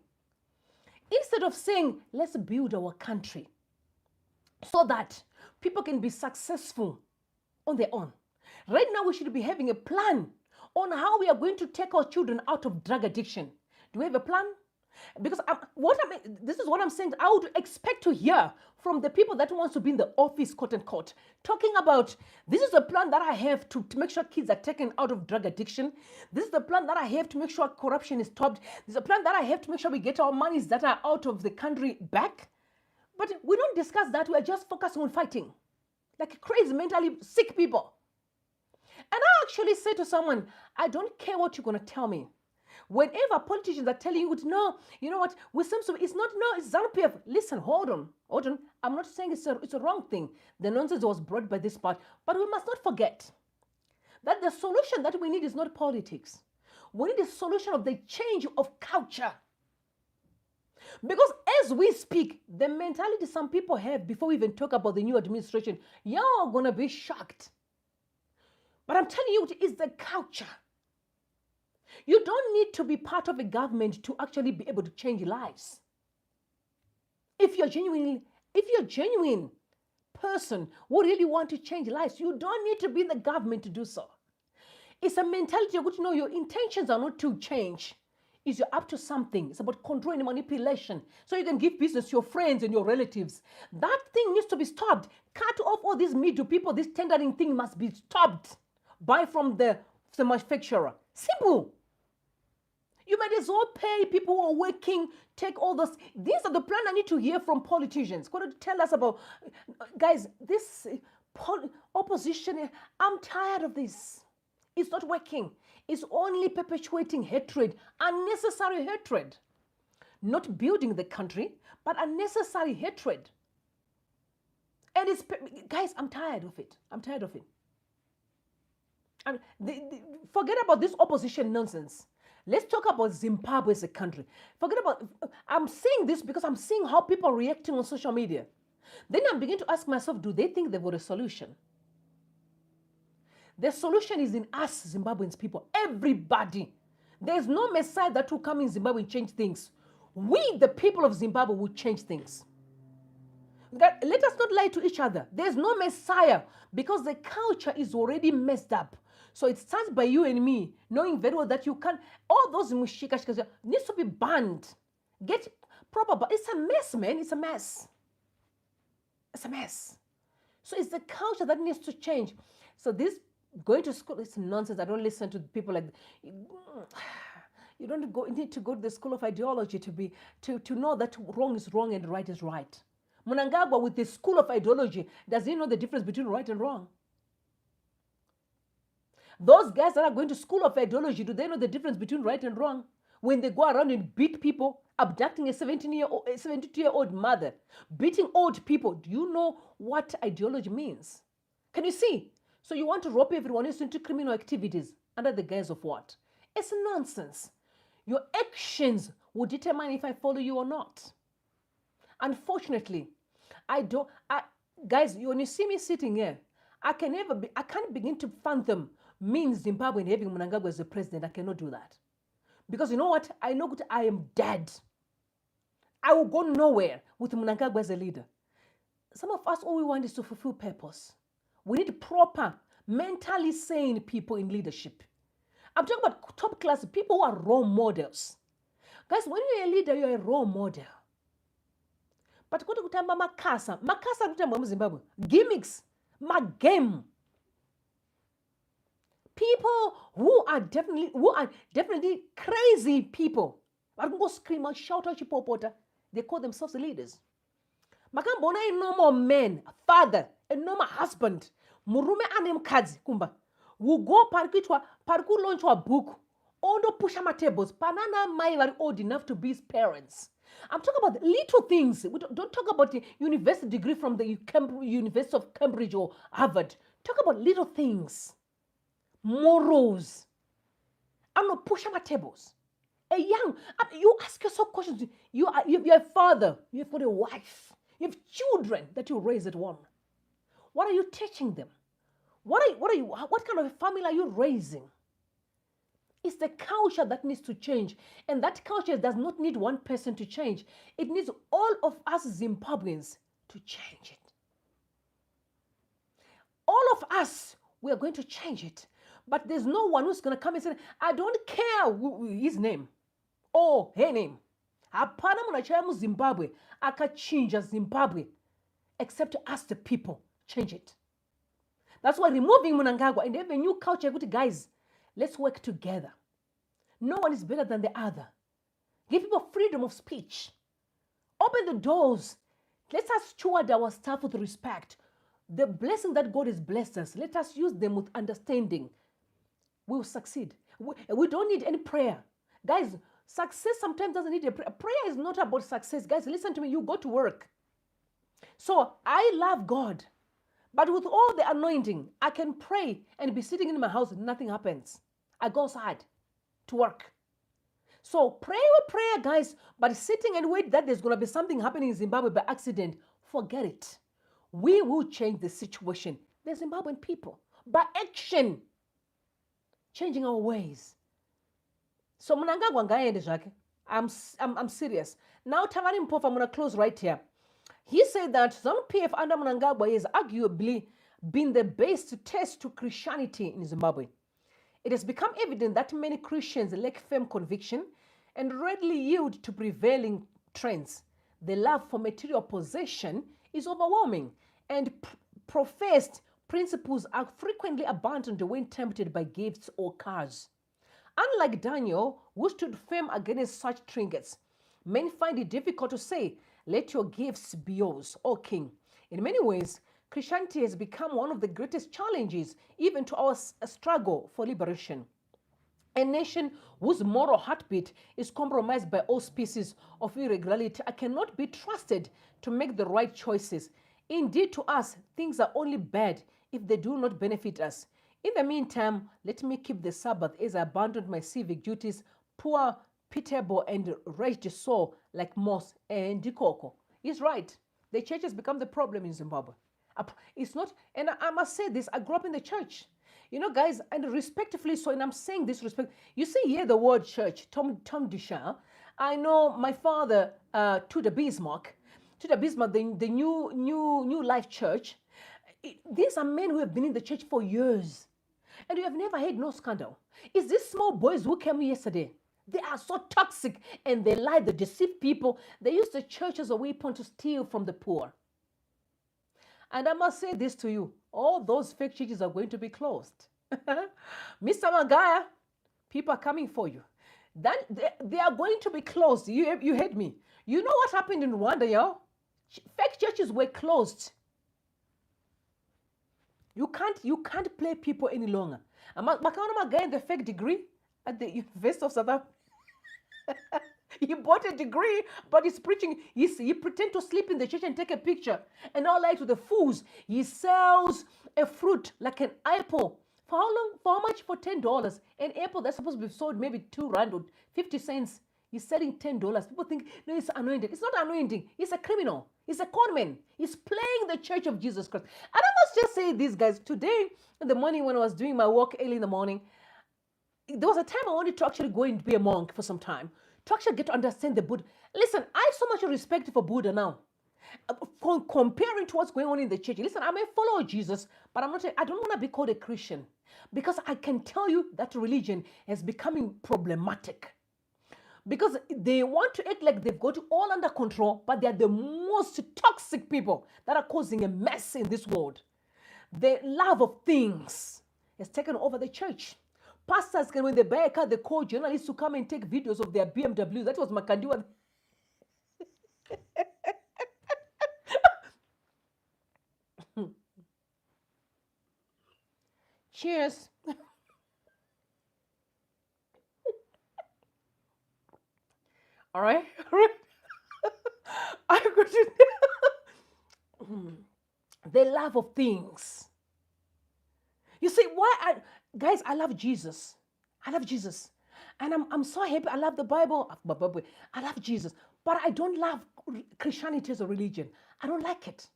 Instead of saying, let's build our country so that people can be successful on their own. Right now, we should be having a plan on how we are going to take our children out of drug addiction. Do we have a plan? Because this is what I'm saying. I would expect to hear from the people that wants to be in the office, quote unquote, talking about this is a plan that I have to make sure kids are taken out of drug addiction. This is the plan that I have to make sure corruption is stopped. This is a plan that I have to make sure we get our monies that are out of the country back. But we don't discuss that. We're just focusing on fighting like crazy, mentally sick people. And I actually say to someone, I don't care what you're going to tell me. Whenever politicians are telling you, no, you know what, with some, it's not, no, it's ZANU-PF. Listen, hold on. I'm not saying it's a wrong thing. The nonsense was brought by this part. But we must not forget that the solution that we need is not politics. We need a solution of the change of culture. Because as we speak, the mentality some people have before we even talk about the new administration, you're going to be shocked. But I'm telling you, it is the culture. You don't need to be part of a government to actually be able to change lives. If you're genuine person who really want to change lives, you don't need to be in the government to do so. It's a mentality of which, no, your intentions are not to change. Is you're up to something. It's about control and manipulation. So you can give business to your friends and your relatives. That thing needs to be stopped. Cut off all these me to people. This tendering thing must be stopped. Buy from the manufacturer. Simple. You might as well pay people who are working, take all those. These are the plan I need to hear from politicians. Going to tell us about, guys, this opposition, I'm tired of this. It's not working. It's only perpetuating hatred, unnecessary hatred. Not building the country, but unnecessary hatred. And it's, guys, I'm tired of it. I'm tired of it. Forget about this opposition nonsense. Let's talk about Zimbabwe as a country. Forget about, I'm saying this because I'm seeing how people are reacting on social media. Then I'm beginning to ask myself, do they think they've got a solution? The solution is in us, Zimbabweans people, everybody. There's no Messiah that will come in Zimbabwe and change things. We, the people of Zimbabwe, will change things. Let us not lie to each other. There's no Messiah because the culture is already messed up. So it starts by you and me, knowing very well that you can't, all those mushika needs to be banned. Get proper, but it's a mess, man. It's a mess. It's a mess. So it's the culture that needs to change. So this going to school, it's nonsense. I don't listen to people like, you don't need to go to the school of ideology to know that wrong is wrong and right is right. Mnangagwa with the school of ideology, does he know the difference between right and wrong? Those guys that are going to school of ideology, do they know the difference between right and wrong? When they go around and beat people, abducting a 72-year-old mother, beating old people, do you know what ideology means? Can you see? So you want to rope everyone else into criminal activities under the guise of what? It's nonsense. Your actions will determine if I follow you or not. Unfortunately, guys, when you see me sitting here, I can't begin to fathom means Zimbabwe and having Mnangagwa as the president. I cannot do that. Because you know what? I know that I am dead. I will go nowhere with Mnangagwa as a leader. Some of us, all we want is to fulfill purpose. We need proper, mentally sane people in leadership. I'm talking about top class people who are role models. Guys, when you're a leader, you're a role model. But go to Makasa Zimbabwe. Gimmicks, my game. People who are definitely crazy people. I can go scream and shout out chipopota. They call themselves leaders. Makambona a normal man, father, a normal husband. Murume anem kazi kumba. Will go parku launch a book. Ondo push my tables. Panana mai are old enough to be his parents. I'm talking about little things. We don't talk about the university degree from the University of Cambridge or Harvard. Talk about little things. Morals. I'm not pushing my tables. You ask yourself questions. You're a father. You've got a wife. You have children that you raise at home. What are you teaching them? What kind of a family are you raising? It's the culture that needs to change. And that culture does not need one person to change. It needs all of us Zimbabweans to change it. All of us, we are going to change it. But there's no one who's going to come and say, I don't care his name or her name. hapana munhu achauya muzimbabwe akachinja Zimbabwe except us the people change it. That's why removing Mnangagwa and have a new culture, guys, let's work together. No one is better than the other. Give people freedom of speech. Open the doors. Let us steward our staff with respect. The blessing that God has blessed us, let us use them with understanding. We will succeed. We don't need any prayer. Guys, success sometimes doesn't need a prayer. Prayer is not about success. Guys, listen to me. You go to work. So I love God. But with all the anointing, I can pray and be sitting in my house and nothing happens. I go outside to work. So pray with prayer, guys, but sitting and wait that there's going to be something happening in Zimbabwe by accident, forget it. We will change the situation. The Zimbabwean people, by action, changing our ways. So Mnangagwa ngaende zvake. I'm serious. Now Tangani Mpofu, I'm going to close right here. He said that ZANU-PF under Mnangagwa has arguably been the base test to Christianity in Zimbabwe. It has become evident that many Christians lack firm conviction and readily yield to prevailing trends. The love for material possession is overwhelming, and professed principles are frequently abandoned when tempted by gifts or cars. Unlike Daniel, who stood firm against such trinkets, many find it difficult to say, "Let your gifts be yours, O King." In many ways, Christianity has become one of the greatest challenges even to our struggle for liberation. A nation whose moral heartbeat is compromised by all species of irregularity cannot be trusted to make the right choices. Indeed, to us, things are only bad if they do not benefit us. In the meantime, let me keep the Sabbath as I abandoned my civic duties, poor, pitiable, and wretched soul like Moss and Dikoko. He's right. The church has become the problem in Zimbabwe. It's not, and I must say this, I grew up in the church. You know, guys, and respectfully so, and I'm saying this respect. You see here the word church, Tom Duchamp. I know my father, Tudor Bismarck, the new Life Church. These are men who have been in the church for years. And you have never had no scandal. It's these small boys who came yesterday. They are so toxic and they lie, they deceive people. They use the church as a weapon to steal from the poor. And I must say this to you, all those fake churches are going to be closed. Mr. Magaya, people are coming for you. They are going to be closed. You heard me. You know what happened in Rwanda, y'all? Fake churches were closed. You can't play people any longer. Makaona Magaya, the fake degree at the University of South Africa. He bought a degree, but he's preaching. He pretend to sleep in the church and take a picture. And all like to the fools, he sells a fruit like an apple. For how long? For how much? For $10. An apple that's supposed to be sold maybe 2 rand or 50 cents. He's selling $10. People think, no, it's anointed. It's not anointing. He's a criminal. He's a conman. He's playing the Church of Jesus Christ. And I must just say this, guys. Today in the morning when I was doing my walk early in the morning, there was a time I wanted to actually go and be a monk for some time, to actually get to understand the Buddha. Listen, I have so much respect for Buddha now. Comparing to what's going on in the church. Listen, I may follow Jesus, but I don't want to be called a Christian, because I can tell you that religion is becoming problematic. Because they want to act like they've got it all under control, but they're the most toxic people that are causing a mess in this world. The love of things has taken over the church. Pastors, when they buy a car, they call journalists to come and take videos of their BMW. That was Makandiwa. Cheers. All right. I could the love of things. You see, guys, I love Jesus. I love Jesus. And I'm so happy. I love the Bible. I love Jesus. But I don't love Christianity as a religion. I don't like it.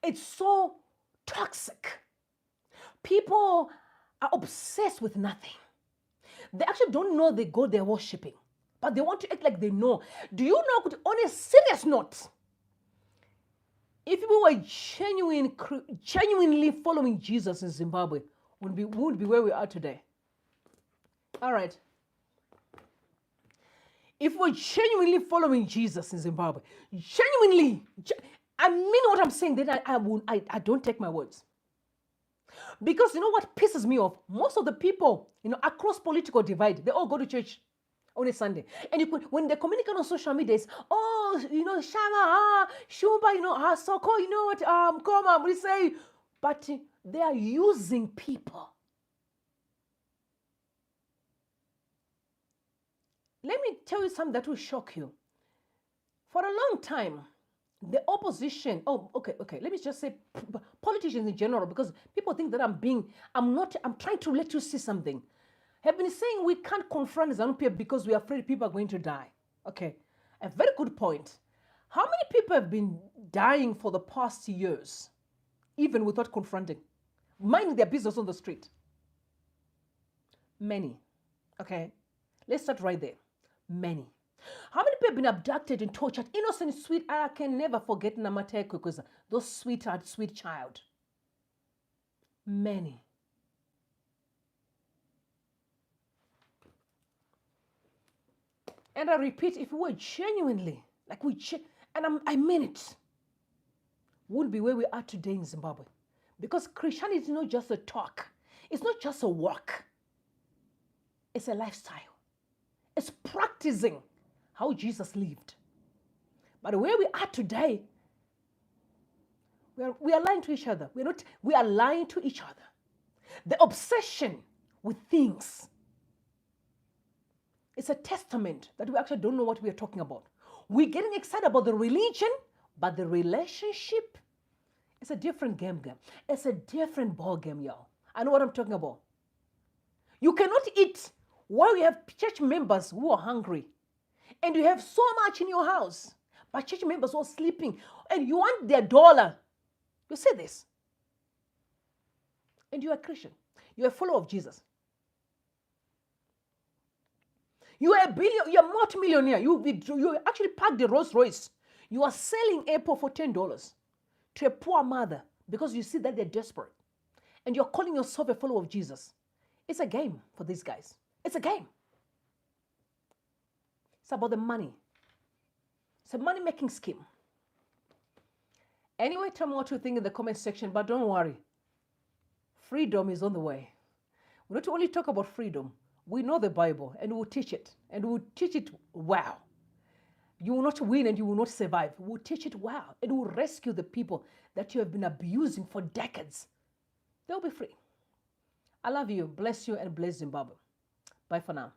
It's so toxic. People are obsessed with nothing. They actually don't know the God they're worshiping, but they want to act like they know. Do you know, on a serious note, if people were genuinely following Jesus in Zimbabwe, we would be where we are today. All right. if we're genuinely following Jesus in Zimbabwe, genuinely, I mean what I'm saying, then I don't take my words. Because you know what pisses me off? Most of the people, across political divide, they all go to church on a Sunday. And when they communicate on social media, it's, Shama, Shumba, Soko, Koma, we say, but they are using people. Let me tell you something that will shock you. For a long time, the opposition, let me just say politicians in general, because people think that I'm trying to let you see something, have been saying we can't confront ZANU-PF because we're afraid people are going to die. Okay, a very good point. How many people have been dying for the past years, even without confronting, minding their business on the street? Many. Okay, let's start right there. Many. How many people have been abducted and tortured? Innocent, sweet. I can never forget Namateko, because those sweetheart, sweet child. Many. And I repeat, if we were genuinely, I mean it, wouldn't be where we are today in Zimbabwe. Because Christianity is not just a talk. It's not just a walk. It's a lifestyle. It's practicing how Jesus lived. But where we are today, we are lying to each other. We are lying to each other. The obsession with things, it's a testament that we actually don't know what we are talking about. We're getting excited about the religion, but the relationship, it's a different game. It's a different ball game, y'all. I know what I'm talking about. You cannot eat while you have church members who are hungry, and you have so much in your house, but church members are sleeping, and you want their dollar. You say this. And you are a Christian. You are a follower of Jesus. You are you're a multi-millionaire. You actually packed the Rolls Royce. You are selling Apple for $10 to a poor mother because you see that they're desperate. And you're calling yourself a follower of Jesus. It's a game for these guys. It's a game. It's about the money. It's a money-making scheme. Anyway, tell me what you think in the comment section, but don't worry. Freedom is on the way. We not only talk about freedom, we know the Bible, and we'll teach it. And we'll teach it well. You will not win and you will not survive. We'll teach it well. And we'll rescue the people that you have been abusing for decades. They'll be free. I love you. Bless you and bless Zimbabwe. Bye for now.